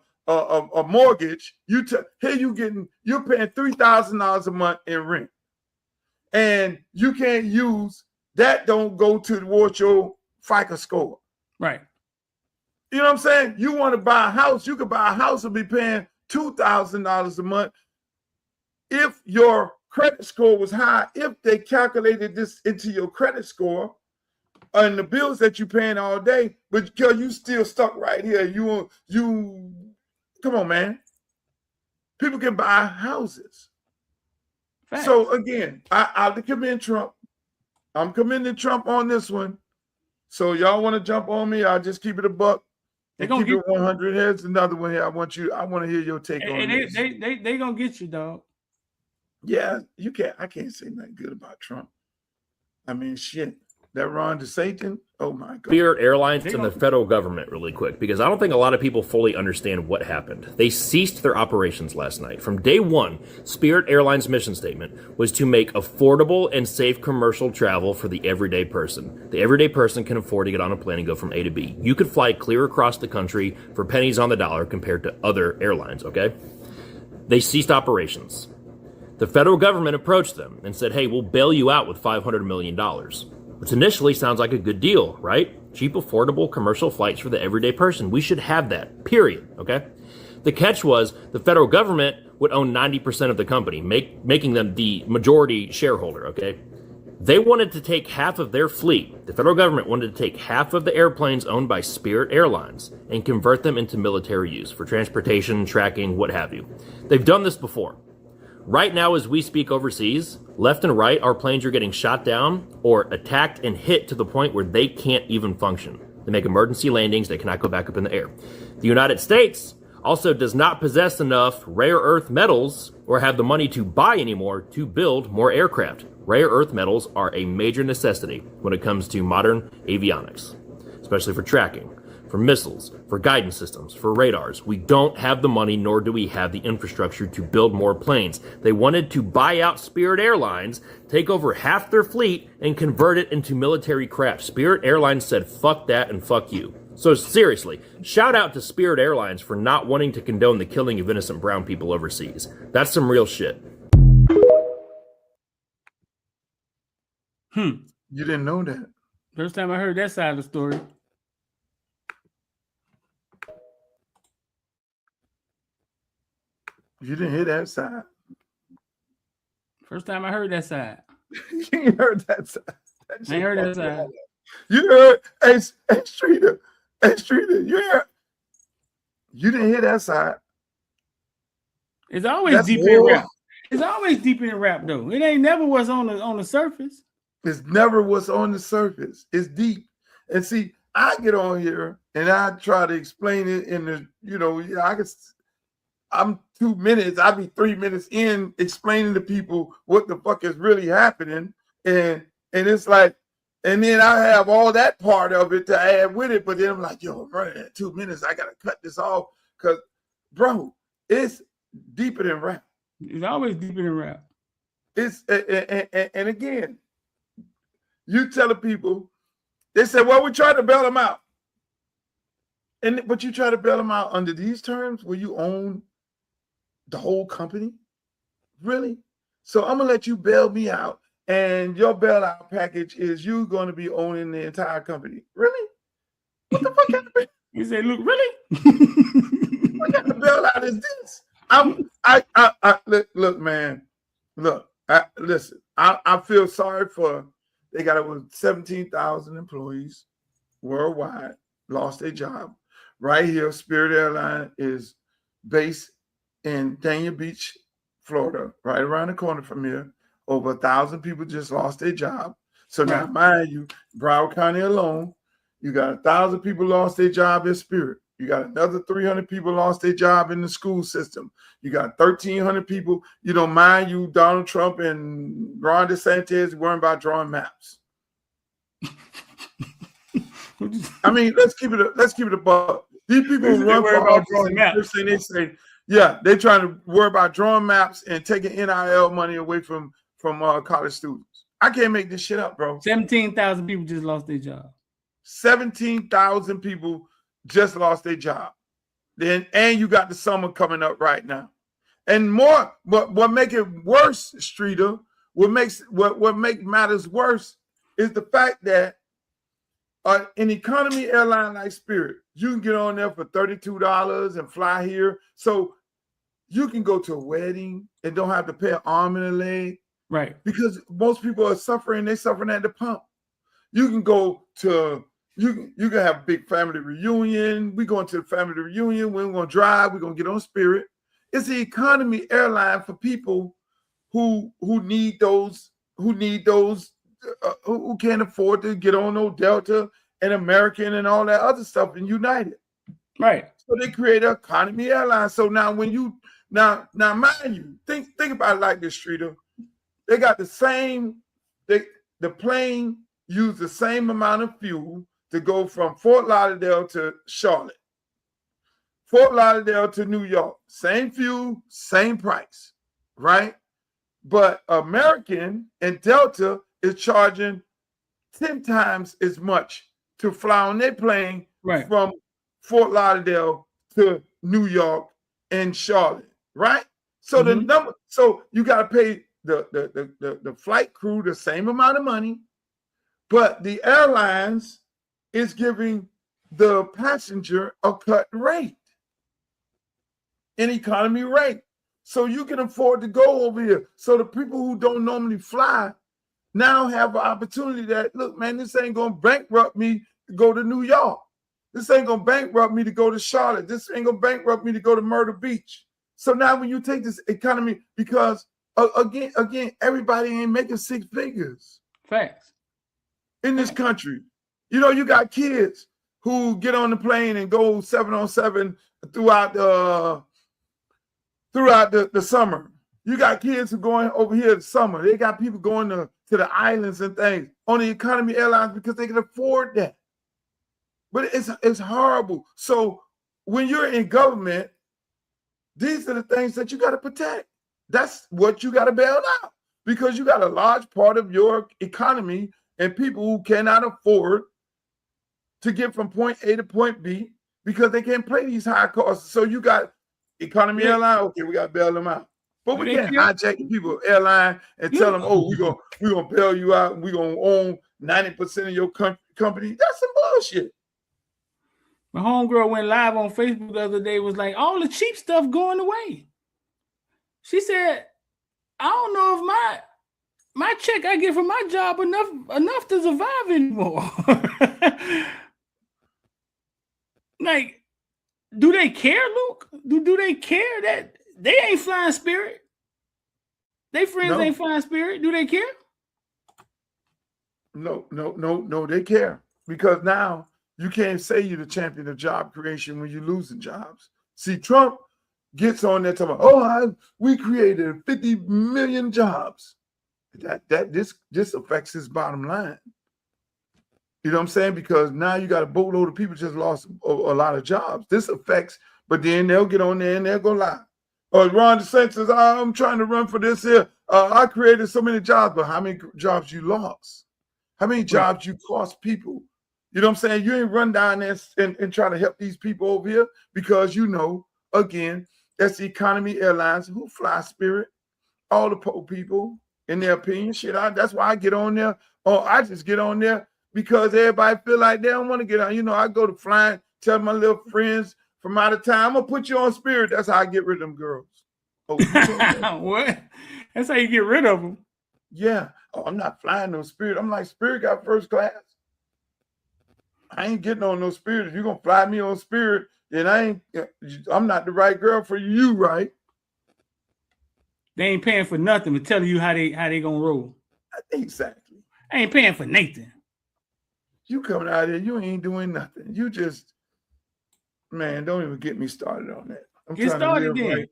mortgage. You're paying $3,000 a month in rent, and you can't use that. Don't go towards your FICO score, right? You know what I'm saying? You want to buy a house? You could buy a house and be paying $2,000 a month if your credit score was high. If they calculated this into your credit score and the bills that you're paying all day, but because you still stuck right here, you come on, man. People can buy houses. Fact. So again, I commend Trump. I'm commending Trump on this one. So y'all want to jump on me? I'll just keep it a buck and keep it 100. Here's another one here. I want to hear your take on this. They gonna get you, dog. Yeah, you can't. I can't say nothing good about Trump. I mean, shit. That Ron DeSantis, oh my God. Spirit Airlines and the federal government really quick, because I don't think a lot of people fully understand what happened. They ceased their operations last night. From day one, Spirit Airlines' mission statement was to make affordable and safe commercial travel for the everyday person. The everyday person can afford to get on a plane and go from A to B. You could fly clear across the country for pennies on the dollar compared to other airlines, okay? They ceased operations. The federal government approached them and said, hey, we'll bail you out with $500 million. Which initially sounds like a good deal, right? Cheap, affordable commercial flights for the everyday person. We should have that, period, okay? The catch was the federal government would own 90% of the company, making them the majority shareholder, okay? They wanted to take half of their fleet. The federal government wanted to take half of the airplanes owned by Spirit Airlines and convert them into military use for transportation, tracking, what have you. They've done this before. Right now, as we speak overseas, left and right, our planes are getting shot down or attacked and hit to the point where they can't even function. They make emergency landings. They cannot go back up in the air. The United States also does not possess enough rare earth metals or have the money to buy anymore to build more aircraft. Rare earth metals are a major necessity when it comes to modern avionics, especially for tracking, for missiles, for guidance systems, for radars. We don't have the money, nor do we have the infrastructure to build more planes. They wanted to buy out Spirit Airlines, take over half their fleet, and convert it into military craft. Spirit Airlines said, fuck that and fuck you. So seriously, shout out to Spirit Airlines for not wanting to condone the killing of innocent brown people overseas. That's some real shit. You didn't know that. First time I heard that side of the story. You didn't hear that side. First time I heard that side. You ain't heard that side. I ain't heard that side. You heard, hey Streeter, you didn't hear that side. It's always deep in rap. It's always deep in rap, though. It ain't never what's on the surface. It's never what's on the surface. It's deep. And see, I get on here and I try to explain it in the, I'm 2 minutes, I'll be 3 minutes in explaining to people what the fuck is really happening. And it's like, and then I have all that part of it to add with it. But then I'm like, yo, I'm running at 2 minutes. I got to cut this off because, bro, it's deeper than rap. It's always deeper than rap. It's, and again, you tell the people, they say, well, we try to bail them out. But you try to bail them out under these terms where you own the whole company? Really? So I'm gonna let you bail me out, and your bailout package is you going to be owning the entire company. Really? What the fuck happened? You say, look, really? What kind of bailout is this? Look, man. Look, listen. I feel sorry for. They got over 17,000 employees worldwide lost their job. Right here, Spirit Airlines is based in Dania Beach, Florida, right around the corner from here. Over 1,000 people just lost their job. So now, mind you, Broward County alone, you got 1,000 people lost their job in Spirit. You got another 300 people lost their job in the school system. You got 1,300 people, mind you, Donald Trump and Ron DeSantis worrying about drawing maps. I mean, let's keep it a buck. These people run for office. First thing they say, yeah, they're trying to worry about drawing maps and taking NIL money away from college students. I can't make this shit up, bro. 17,000 people just lost their job. 17,000 people just lost their job. And you got the summer coming up right now. And more, but what make it worse, Streeter, what make matters worse is the fact that an economy airline like Spirit, you can get on there for $32 and fly here. So you can go to a wedding and don't have to pay an arm and a leg. Right. Because most people are suffering, they're suffering at the pump. You can go to, you can have a big family reunion. We going to the family reunion. We're going to drive. We're going to get on Spirit. It's the economy airline for people who need those, who can't afford to get on no Delta and American and all that other stuff and United. Right. So they create an economy airline. So now when you now mind you, think about it like this, Streeter. They got the same, the plane used the same amount of fuel to go from Fort Lauderdale to Charlotte. Fort Lauderdale to New York, same fuel, same price, right? But American and Delta is charging 10 times as much to fly on their plane from Fort Lauderdale to New York and Charlotte, right? So the number, so you got to pay the flight crew the same amount of money, but the airlines is giving the passenger a cut rate, an economy rate. So you can afford to go over here. So the people who don't normally fly now have an opportunity that, look, man, this ain't going to bankrupt me to go to New York. This ain't going to bankrupt me to go to Charlotte. This ain't going to bankrupt me to go to Myrtle Beach. So now when you take this economy, because again, everybody ain't making six figures. Facts. In this country. You know, you got kids who get on the plane and go 7 on 7 throughout the summer. You got kids who going over here this summer. They got people going to the islands and things on the economy airlines because they can afford that. But it's horrible. So when you're in government, these are the things that you got to protect. That's what you got to bail out, because you got a large part of your economy and people who cannot afford to get from point A to point B because they can't pay these high costs. So you got economy airline, okay, we got to bail them out. But we can't hijack people's airline and tell them, oh, we're gonna bail you out and we're gonna own 90% of your company. That's some bullshit. My homegirl went live on Facebook the other day, was like, all the cheap stuff going away. She said, I don't know if my check I get from my job enough to survive anymore. Like, do they care, Luke? Do they care that they ain't flying Spirit? They friends ain't flying Spirit. Do they care? No, they care. Because now you can't say you're the champion of job creation when you're losing jobs. See, Trump gets on there talking about, we created 50 million jobs. This affects his bottom line. You know what I'm saying? Because now you got a boatload of people just lost a lot of jobs. This affects, but then they'll get on there and they'll go lie. Ron DeSantis, I'm trying to run for this here. I created so many jobs, but how many jobs you lost? How many jobs you cost people? You know what I'm saying? You ain't run down there and try to help these people over here because you know, again, that's the economy airlines who fly Spirit, all the poor people, in their opinion. Shit, that's why I get on there. I just get on there because everybody feel like they don't want to get on. You know, I go to flying, tell my little friends from out of town, I'm going to put you on Spirit. That's how I get rid of them girls. What? That's how you get rid of them? Yeah. I'm not flying no Spirit. I'm like, Spirit got first class. I ain't getting on no Spirit. If you're going to fly me on Spirit, then I'm not the right girl for you, right? They ain't paying for nothing but telling you how they gonna roll. Exactly. I ain't paying for Nathan. You coming out here, you ain't doing nothing. You just, man, don't even get me started on that. Get started then.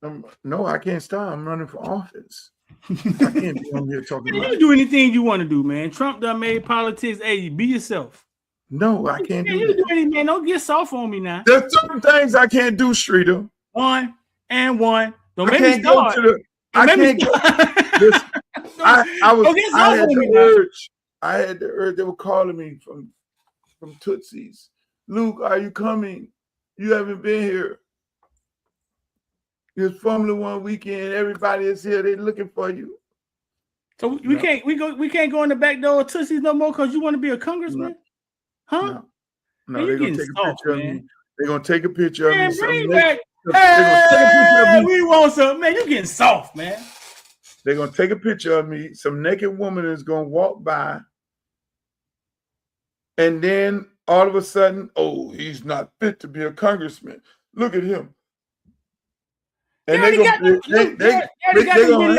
Right. No, I can't start. I'm running for office. I can't be on here talking about you do anything you want to do, man. Trump done made politics. Hey, be yourself. No, I can't do that. Do anything, man. Don't get soft on me now. There's certain things I can't do, Streeter. One. Don't I make can't me start. go to the. I can't go. I had the urge. They were calling me from Tootsie's. Luke, are you coming? You haven't been here. It's Formula One weekend. Everybody is here. They're looking for you. So we can't go in the back door of Tootsie's no more because you want to be a congressman, huh? No, they're gonna take a picture of me. They're gonna take a picture of me. Bring back. Hey, we want some, man. You getting soft, man. They're gonna take a picture of me. Some naked woman is gonna walk by, and then all of a sudden, oh, he's not fit to be a congressman. Look at him. And they're gonna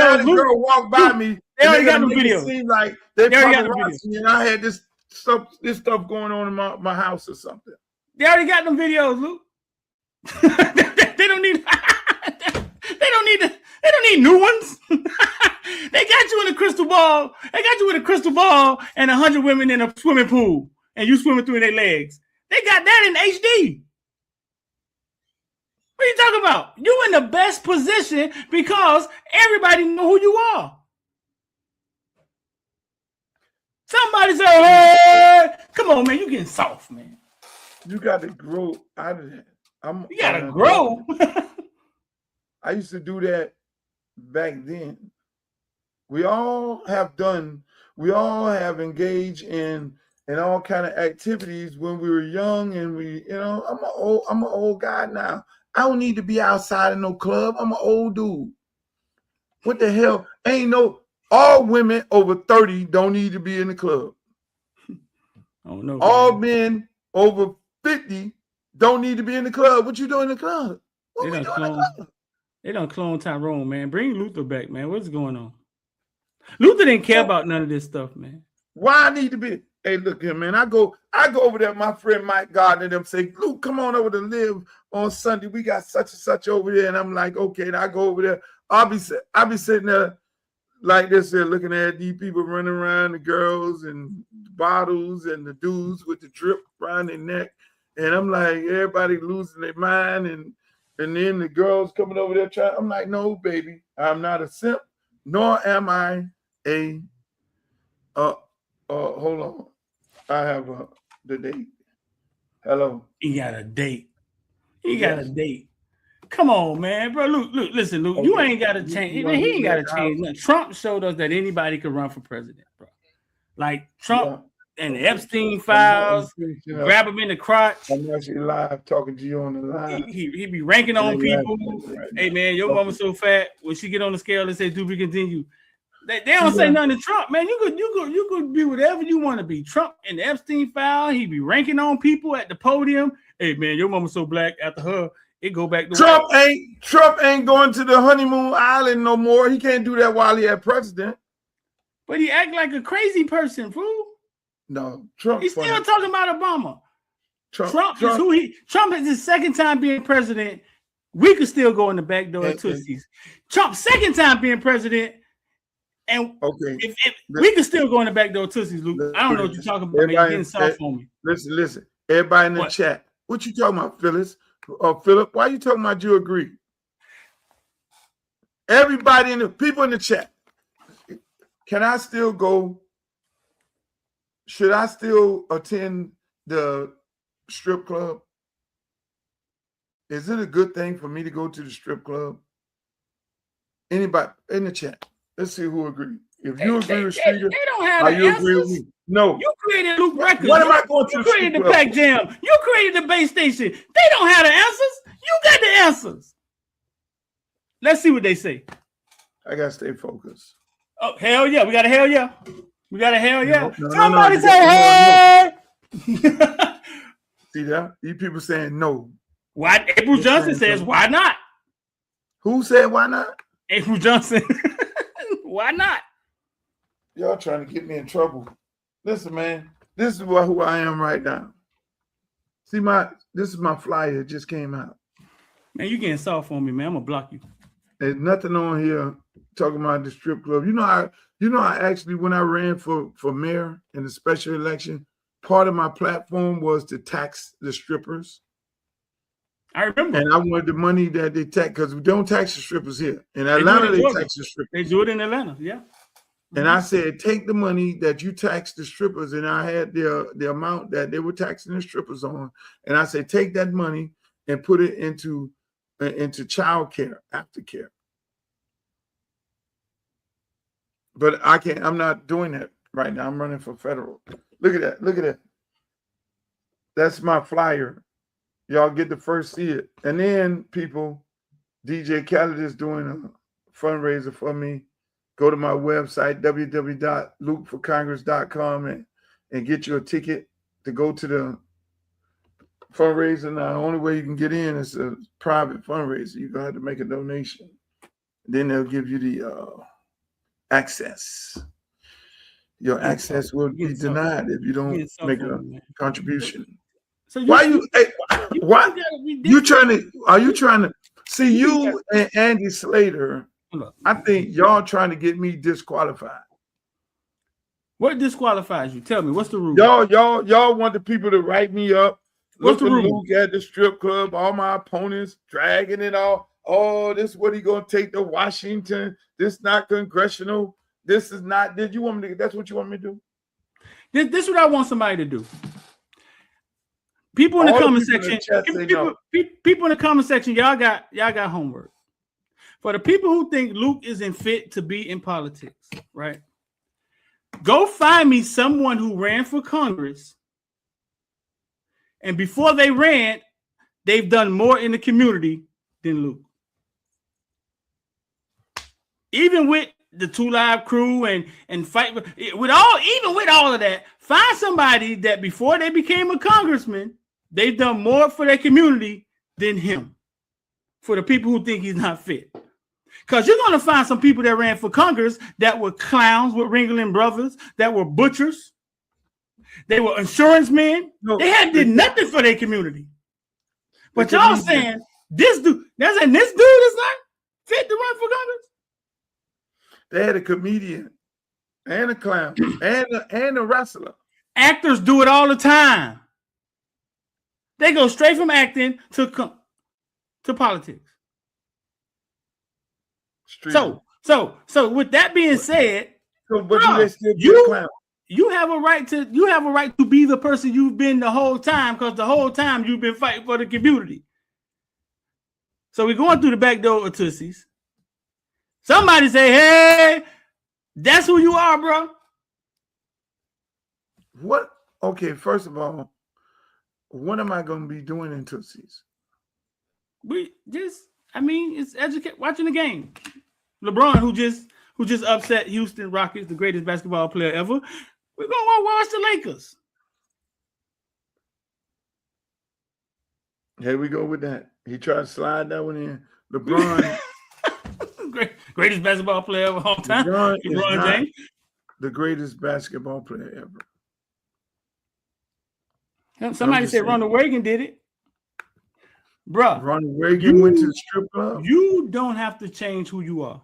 have the girl walk by me. They already got the video. Seem like they probably watching me, and I had this stuff going on in my house or something. They already got them videos, Luke. They don't need new ones. They got you in the crystal ball. They got you with a crystal ball and 100 women in a swimming pool, and you swimming through their legs. They got that in HD. What are you talking about? You in the best position because everybody know who you are. Somebody say, "Hey, come on, man, you getting soft, man." You got to grow out of that. You got to grow. I used to do that back then. We all have engaged in all kind of activities when we were young, and I'm an old guy now. I don't need to be outside in no club. I'm an old dude. What the hell? All women over 30 don't need to be in the club. Oh no. All men over 50 don't need to be in the club. What you doing in the club? They don't clone Tyrone, man. Bring Luther back, man. What's going on? Luther didn't care about none of this stuff, man. Why I need to be? Hey, look here, man. I go over there. My friend Mike Gardner and them say, Luke, come on over to live on Sunday. We got such and such over there. And I'm like, okay. And I go over there. I'll be sitting there like this, looking at these people running around, the girls and the bottles and the dudes with the drip around their neck. And I'm like, everybody losing their mind. And then the girls coming over there trying. I'm like, no, baby, I'm not a simp, nor am I a hold on. I have the date. Hello. He got a date. Got a date. Come on, man, bro. Luke, listen, Luke. Okay. You ain't got to change. He ain't got to change nothing. Trump showed us that anybody could run for president, bro. Like Trump and the Epstein files, grab him in the crotch. I'm actually live talking to you on the line. He be ranking on people. Hey, man, your mama's so fat. When she get on the scale and say, "Do we continue?" They don't say nothing to Trump, man. You could be whatever you want to be. Trump and the Epstein file, he be ranking on people at the podium. Hey, man, your mama's so black. After her, it go back to Trump ain't going to the honeymoon island no more. He can't do that while he had president. But he act like a crazy person, fool. No, Trump. He's still talking about Obama. Trump is who he. Trump is his second time being president. We could still go in the back door of Tootsie's. Trump's second time being president. And if we can still go in the back door, Tootsie's, Luke. I don't know what you're talking about. You're getting soft on me. Listen. Everybody in the chat. What you talking about, Phyllis? Philip, why you talking about you agree? Everybody in the people in the chat. Can I still go? Should I still attend the strip club? Is it a good thing for me to go to the strip club? Anybody in the chat? Let's see who agrees. If you agree with Streeter, they don't have the you agree with me? No. You created Luke Records. What am I going to? You created the Pack Jam. You created the base station. They don't have the answers. You got the answers. Let's see what they say. I gotta stay focused. Oh, hell yeah. We got a hell yeah. No, somebody say hey. See that? These people saying no. Why? April Johnson says, why not? Who said why not? April Johnson. Why not? Y'all trying to get me in trouble. Listen, man, this is who I am right now. See, this is my flyer. It just came out. Man, you getting soft on me, man. I'm gonna block you. There's nothing on here talking about the strip club. I actually, when I ran for mayor in the special election, part of my platform was to tax the strippers. I remember. And I wanted the money that they tax, because we don't tax the strippers here. In Atlanta, they tax the strippers. They do it in Atlanta, yeah. And I said, take the money that you tax the strippers, and I had the amount that they were taxing the strippers on. And I said, take that money and put it into child care, aftercare. But I'm not doing that right now. I'm running for federal. Look at that. That's my flyer. Y'all get to first see it. And then people, DJ Khaled is doing a fundraiser for me. Go to my website, www.lukeforcongress.com, and get you a ticket to go to the fundraiser. Now, the only way you can get in is a private fundraiser. You're going to have to make a donation. Then they'll give you the access. Your access will be denied if you don't make a contribution. So are you trying to see you and Andy Slater? I think y'all trying to get me disqualified. What disqualifies you? Tell me, what's the rule? Y'all want the people to write me up. What's the rule? Luke at the strip club, all my opponents dragging it all. Oh, this is what he gonna take to Washington. This not congressional. This is not. Did you want me to? That's what you want me to do? This is what I want somebody to do. People in the comment section. People in the comment section. Y'all got homework. For the people who think Luke isn't fit to be in politics, right? Go find me someone who ran for Congress, and before they ran, they've done more in the community than Luke. Even with the 2 Live crew and fight with all of that, find somebody that before they became a congressman, they've done more for their community than him. For the people who think he's not fit. Because you're going to find some people that ran for Congress that were clowns with Ringling Brothers, that were butchers. They were insurance men. They did nothing for their community. But y'all saying this dude is not fit to run for Congress? They had a comedian and a clown and a wrestler. Actors do it all the time. They go straight from acting to politics. So with that being said, you have a right to be the person you've been the whole time, because the whole time you've been fighting for the community. So we're going through the back door of Tootsie's. Somebody say, hey, that's who you are, bro. What? Okay, first of all, what am I going to be doing in Tootsie's? It's watching the game. LeBron, who just upset Houston Rockets, the greatest basketball player ever. We're gonna watch the Lakers. Here we go with that. He tried to slide that one in. LeBron, greatest basketball player of all time. LeBron James, the greatest basketball player ever. Somebody said Ronald Reagan did it. Bruh, Ronald Reagan went to the strip club. You don't have to change who you are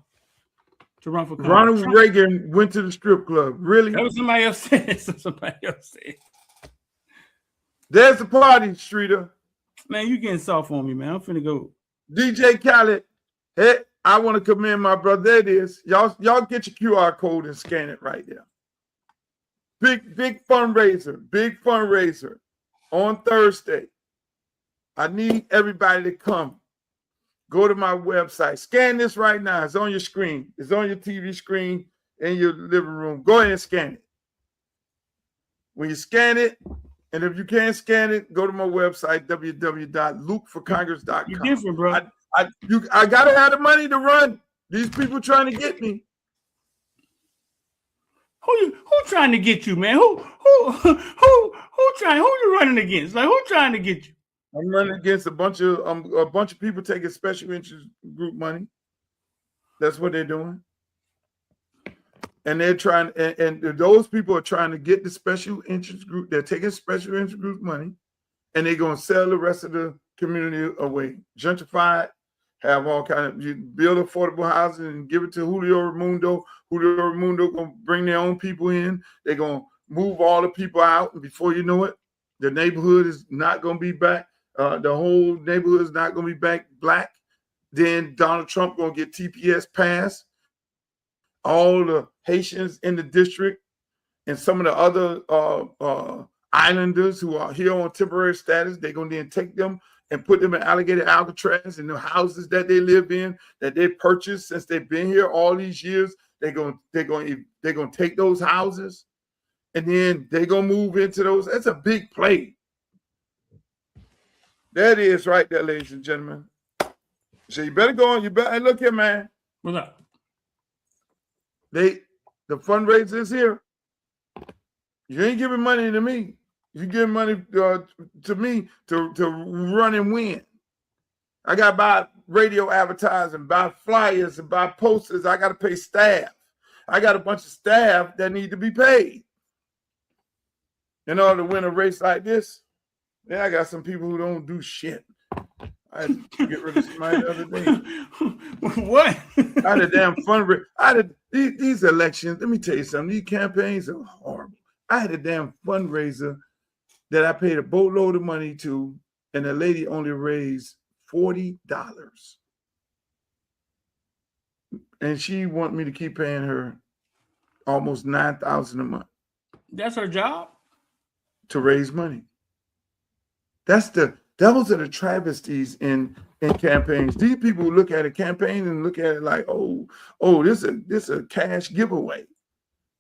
to run for Congress. Ronald Reagan went to the strip club. Really? That was somebody else said. There's the party, Streeter. Man, you getting soft on me, man. I'm finna go. DJ Khaled. Hey, I want to commend my brother. There it is. Y'all get your QR code and scan it right there. Big fundraiser on Thursday. I need everybody to come. Go to my website. Scan this right now. It's on your screen. It's on your TV screen in your living room. Go ahead and scan it. When you scan it, and if you can't scan it, go to my website, www.lukeforcongress.com. You're different, bro. I gotta have the money to run. These people trying to get me. Who trying to get you, man? Who you running against? Like, who trying to get you? I'm running against a bunch of people taking special interest group money. That's what they're doing. And they're trying, and those people are trying to get the special interest group. They're taking special interest group money, and they're going to sell the rest of the community away. Gentrify it, have all kind of, you build affordable housing and give it to Julio Ramundo. Julio Ramundo going to bring their own people in. They're going to move all the people out, and before you know it, the neighborhood is not going to be back. The whole neighborhood is not going to be back black. Then Donald Trump going to get TPS passed. All the Haitians in the district and some of the other islanders who are here on temporary status, they're going to then take them and put them in Alligator Alcatraz in the houses that they live in, that they purchased since they've been here all these years. They're going to take those houses, and then they're going to move into those. That's a big play. There it is right there, ladies and gentlemen. So you better go on. Hey, look here, man. What's up? The fundraiser is here. You ain't giving money to me. You give money to me to run and win. I got to buy radio advertising, buy flyers, and buy posters. I got to pay staff. I got a bunch of staff that need to be paid in order to win a race like this. Yeah, I got some people who don't do shit. I had to get rid of somebody the other day. What? I had a damn fundraiser. These elections, let me tell you something. These campaigns are horrible. I had a damn fundraiser that I paid a boatload of money to, and the lady only raised $40. And she wanted me to keep paying her almost $9,000 a month. That's her job? To raise money. Those are the travesties in campaigns. These people look at a campaign and look at it like, oh, this a cash giveaway.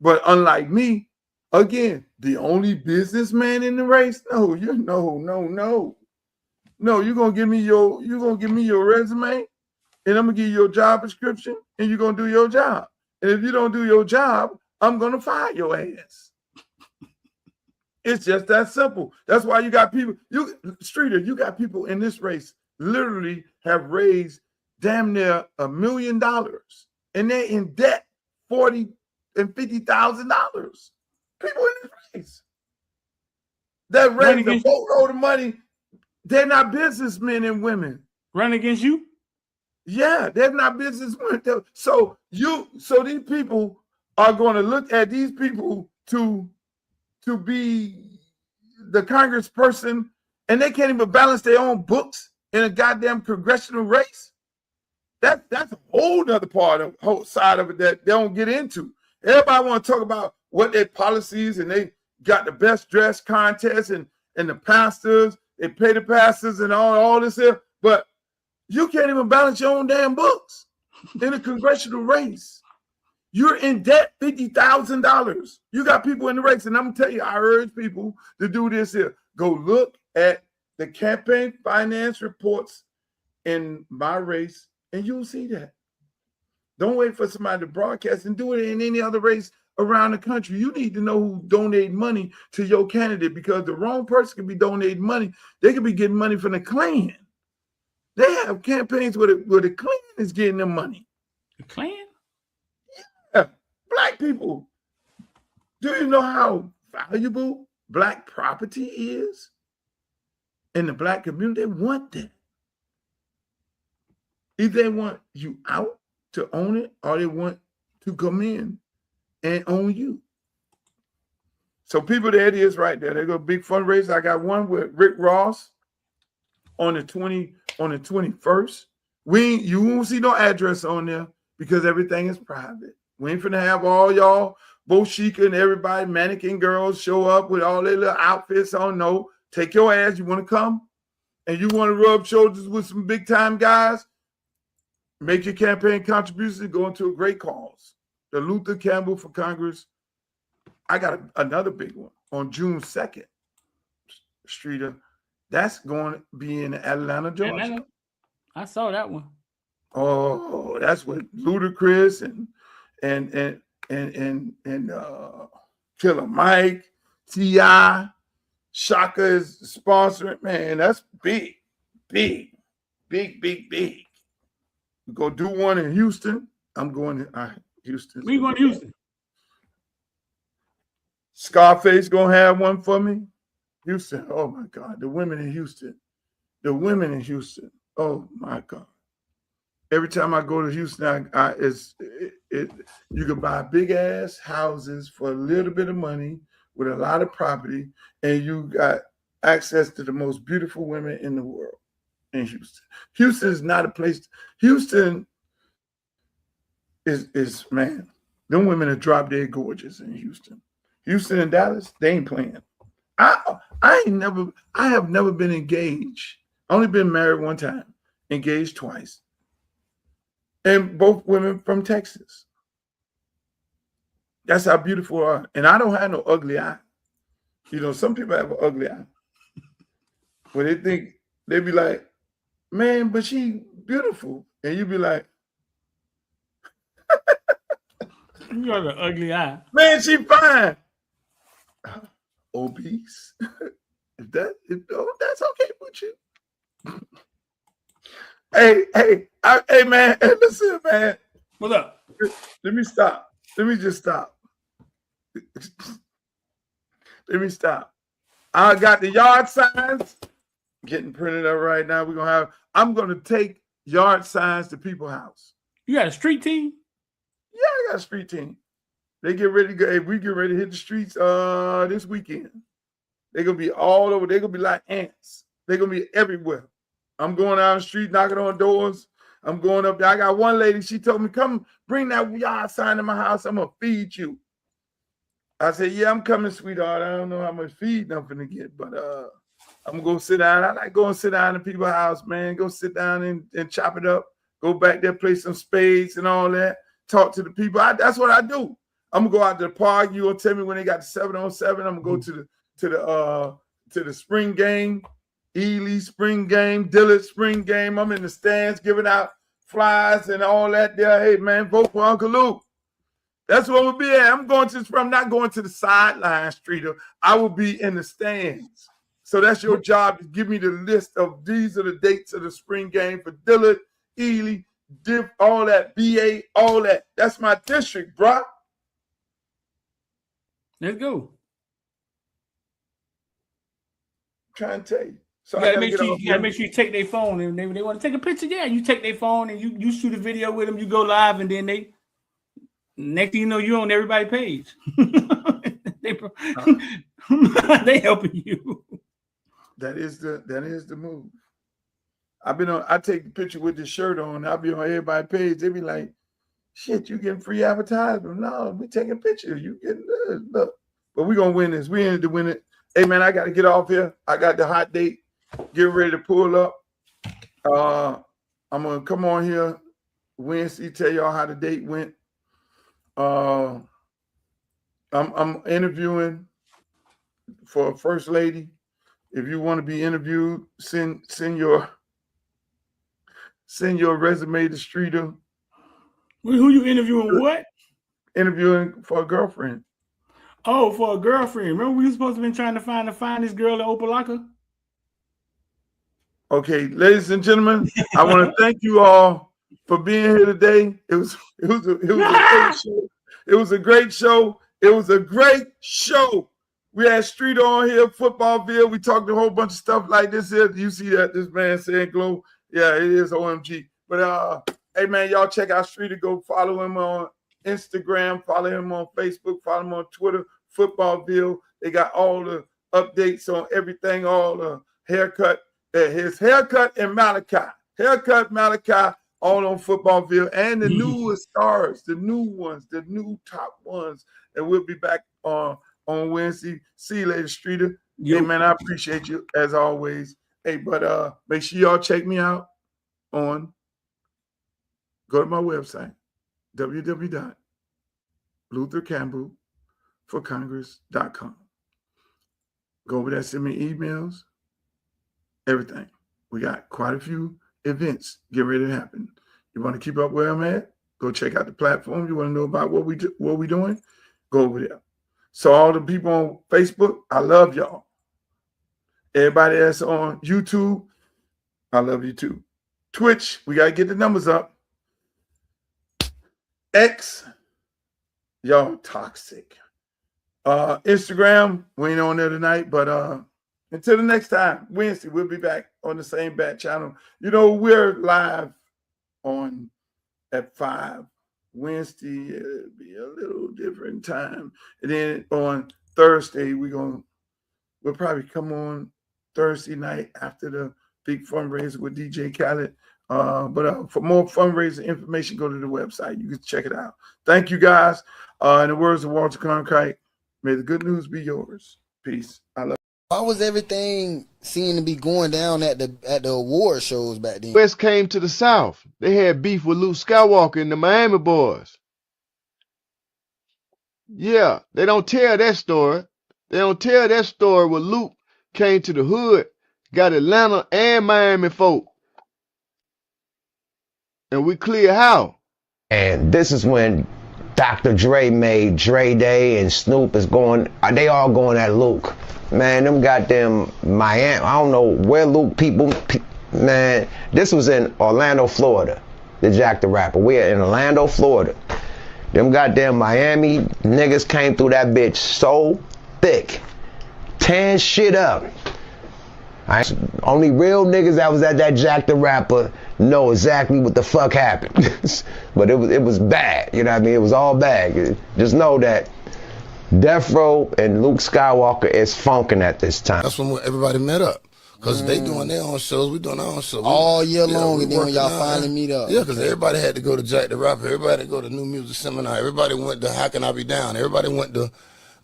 But unlike me, again, the only businessman in the race. No. You're gonna give me your resume, and I'm gonna give you your job description, and you're gonna do your job. And if you don't do your job, I'm gonna fire your ass. It's just that simple. That's why you got people. Streeter, you got people in this race literally have raised damn near $1 million, and they're in debt $40,000 and $50,000. People in this race that raised a boatload of money. They're not businessmen and women. Run against you? Yeah, they're not businessmen. So these people are going to look at these people to be the congressperson, and they can't even balance their own books in a goddamn congressional race. That's a whole other part of whole side of it that they don't get into. Everybody want to talk about what their policies, and they got the best dress contest, and the pastors, they pay the pastors and all this here, but you can't even balance your own damn books in a congressional race. You're in debt $50,000. You got people in the race, and I'm gonna tell you, I urge people to do this here. Go look at the campaign finance reports in my race, and you'll see that. Don't wait for somebody to broadcast, and do it in any other race around the country. You need to know who donated money to your candidate, because the wrong person can be donating money. They could be getting money from the Klan. They have campaigns where the Klan is getting them money. The Klan? Yeah. Black people. Do you know how valuable Black property is in the Black community? They want that. Either they want you out to own it, or they want to come in and own you. So people, there it is right there. They go big fundraiser. I got one with Rick Ross on the 21st. You won't see no address on there because everything is private. We ain't finna have all y'all Boshika and everybody, mannequin girls show up with all their little outfits on. No, take your ass. You want to come and you want to rub shoulders with some big time guys? Make your campaign contributions, go into a great cause. The Luther Campbell for Congress. I got another big one on June 2nd, Streeter. That's going to be in Atlanta, Georgia. Atlanta? I saw that one. Oh, that's with Ludacris and Killer Mike, T.I., Shaka is sponsoring. Man, that's big. We're going to do one in Houston. I'm going to Houston. We going to Houston. Scarface going to have one for me. Houston. Oh, my God. The women in Houston. Oh, my God. Every time I go to Houston, you can buy big-ass houses for a little bit of money with a lot of property, and you got access to the most beautiful women in the world in Houston. Houston is not a place. Houston is man, them women are drop dead gorgeous in Houston. Houston and Dallas, they ain't playing. I have never been engaged. I only been married one time, engaged twice. And both women from Texas. That's how beautiful they are. And I don't have no ugly eye. You know, some people have an ugly eye. When they be like, man, but she beautiful. And you be like, you got an ugly eye. Man, she fine. Obese. That's okay with you. Hey, man. Hey, listen, man. What's up? Let me stop. Let me just stop. Let me stop. I got the yard signs getting printed up right now. I'm going to take yard signs to people's house. You got a street team? Yeah, I got a street team. They get ready to go. Hey, we get ready to hit the streets this weekend. They're gonna be all over. They're gonna be like ants. They're gonna be everywhere. I'm going out the street, knocking on doors. I'm going up there. I got one lady, she told me, come bring that yard sign to my house. I'm gonna feed you. I said, yeah, I'm coming, sweetheart. I don't know how much feed I'm gonna get, but I'm gonna go sit down. I like going sit down in people's house, man. Go sit down and chop it up. Go back there, play some spades and all that. Talk to the people. That's what I do. I'm gonna go out to the park. You gonna tell me when they got the 7-on-7. I'm gonna go to the spring game, Ely spring game, Dillard spring game. I'm in the stands giving out flyers and all that there. Hey man, vote for Uncle Luke. That's what we'll be at. I'm not going to the sideline, Streeter. I will be in the stands. So that's your job, to give me the list of these are the dates of the spring game for Dillard, Ely, Div, all that, BA, all that. That's my district, bro. Let's go. I'm trying to tell you. So you gotta make sure you take their phone, and they want to take a picture. Yeah, you take their phone and you shoot a video with them. You go live, and then next thing you know, you're on everybody's page. They helping you. That is the move. I take the picture with the shirt on. I'll be on everybody's page. They be like, shit, you getting free advertisement? No, we taking pictures. You getting this. Look. But we're gonna win this. We in to win it. Hey man, I gotta get off here. I got the hot date. Get ready to pull up. I'm gonna come on here Wednesday, tell y'all how the date went. I'm interviewing for a first lady. If you want to be interviewed, send your resume to Streeter. Who you interviewing? What? Interviewing for a girlfriend. Oh, for a girlfriend. Remember we were supposed to be trying to find this girl in Opelika? Okay, ladies and gentlemen, I want to thank you all for being here today. It was a great show. It was a great show. It was a great show. We had Streeter on here, Footballville. We talked a whole bunch of stuff like this here. You see that this man saying glow. Yeah, it is OMG. But hey man, y'all check out Streeter. Go follow him on Instagram, follow him on Facebook, follow him on Twitter, Footballville. They got all the updates on everything, all the haircut, his haircut and Malachi. Haircut, Malachi, all on Footballville. And the newest stars, the new ones, the new top ones. And we'll be back on Wednesday. See you later, Streeter. Hey man, I appreciate you as always. Hey, but make sure y'all check me out go to my website, www.luthercampbellforcongress.com. Go over there, send me emails, everything. We got quite a few events get ready to happen. You want to keep up where I'm at? Go check out the platform. You want to know about what we doing? Go over there. So all the people on Facebook, I love y'all. Everybody that's on YouTube, I love you too. Twitch, we got to get the numbers up. X, y'all toxic. Instagram, we ain't on there tonight, but until the next time, Wednesday, we'll be back on the same bat channel. You know, we're live at 5. Wednesday, it'll be a little different time. And then on Thursday, we'll probably come on Thursday night after the big fundraiser with DJ Khaled. But for more fundraiser information, go to the website. You can check it out. Thank you, guys. In the words of Walter Cronkite, may the good news be yours. Peace. I love you. Why was everything seemed to be going down at the award shows back then? West came to the South. They had beef with Luke Skywalker and the Miami boys. Yeah, they don't tell that story. They don't tell that story where Luke came to the hood, got Atlanta and Miami folk. And we clear how. And this is when Dr. Dre made Dre Day and Snoop is going, they all going at Luke. Man, them goddamn Miami, I don't know where Luke man, this was in Orlando, Florida, the Jack the Rapper. We're in Orlando, Florida. Them goddamn Miami niggas came through that bitch so thick, tearing shit up. Only real niggas that was at that Jack the Rapper know exactly what the fuck happened. But it was bad, you know what I mean? It was all bad. Just know that Death Row and Luke Skywalker is funking at this time. That's when everybody met up. Because they doing their own shows, we doing our own shows. All year long, and then when y'all finally meet up. Yeah, because everybody had to go to Jack the Rapper. Everybody had to go to New Music Seminar. Everybody went to How Can I Be Down. Everybody went to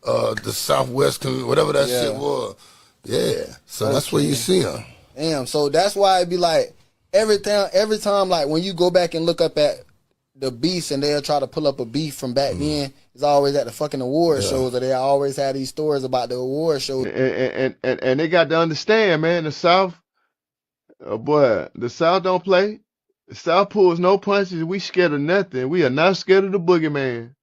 the Southwest, whatever that shit was. Yeah, so that's where you see them. Damn, so that's why it be like, every time, like when you go back and look up at the beefs and they'll try to pull up a beef from back then, it's always at the fucking award shows, or they always have these stories about the award shows. And they got to understand, man, the South, the South don't play. The South pulls no punches. We scared of nothing. We are not scared of the boogeyman.